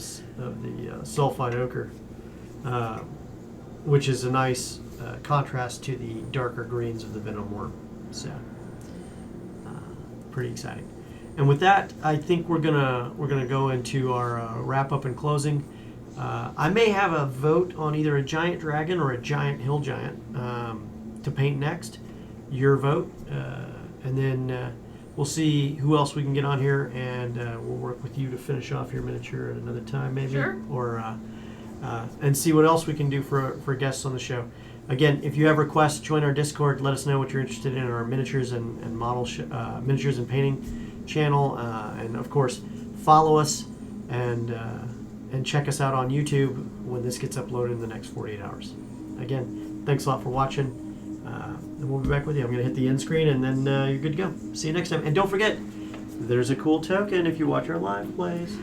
sulfide ochre, which is a nice contrast to the darker greens of the venom worm. So, pretty exciting. And with that, I think we're gonna go into our wrap up and closing. I may have a vote on either a giant dragon or a giant hill giant to paint next. Your vote, and then we'll see who else we can get on here, and we'll work with you to finish off your miniature at another time, maybe, Sure. or and see what else we can do for guests on the show. Again, if you have requests, join our Discord. Let us know what you're interested in our miniatures and model miniatures and painting channel, and of course, follow us and check us out on YouTube when this gets uploaded in the next 48 hours. Again, thanks a lot for watching, and we'll be back with you. I'm going to hit the end screen, and then you're good to go. See you next time. And don't forget, there's a cool token if you watch our live plays.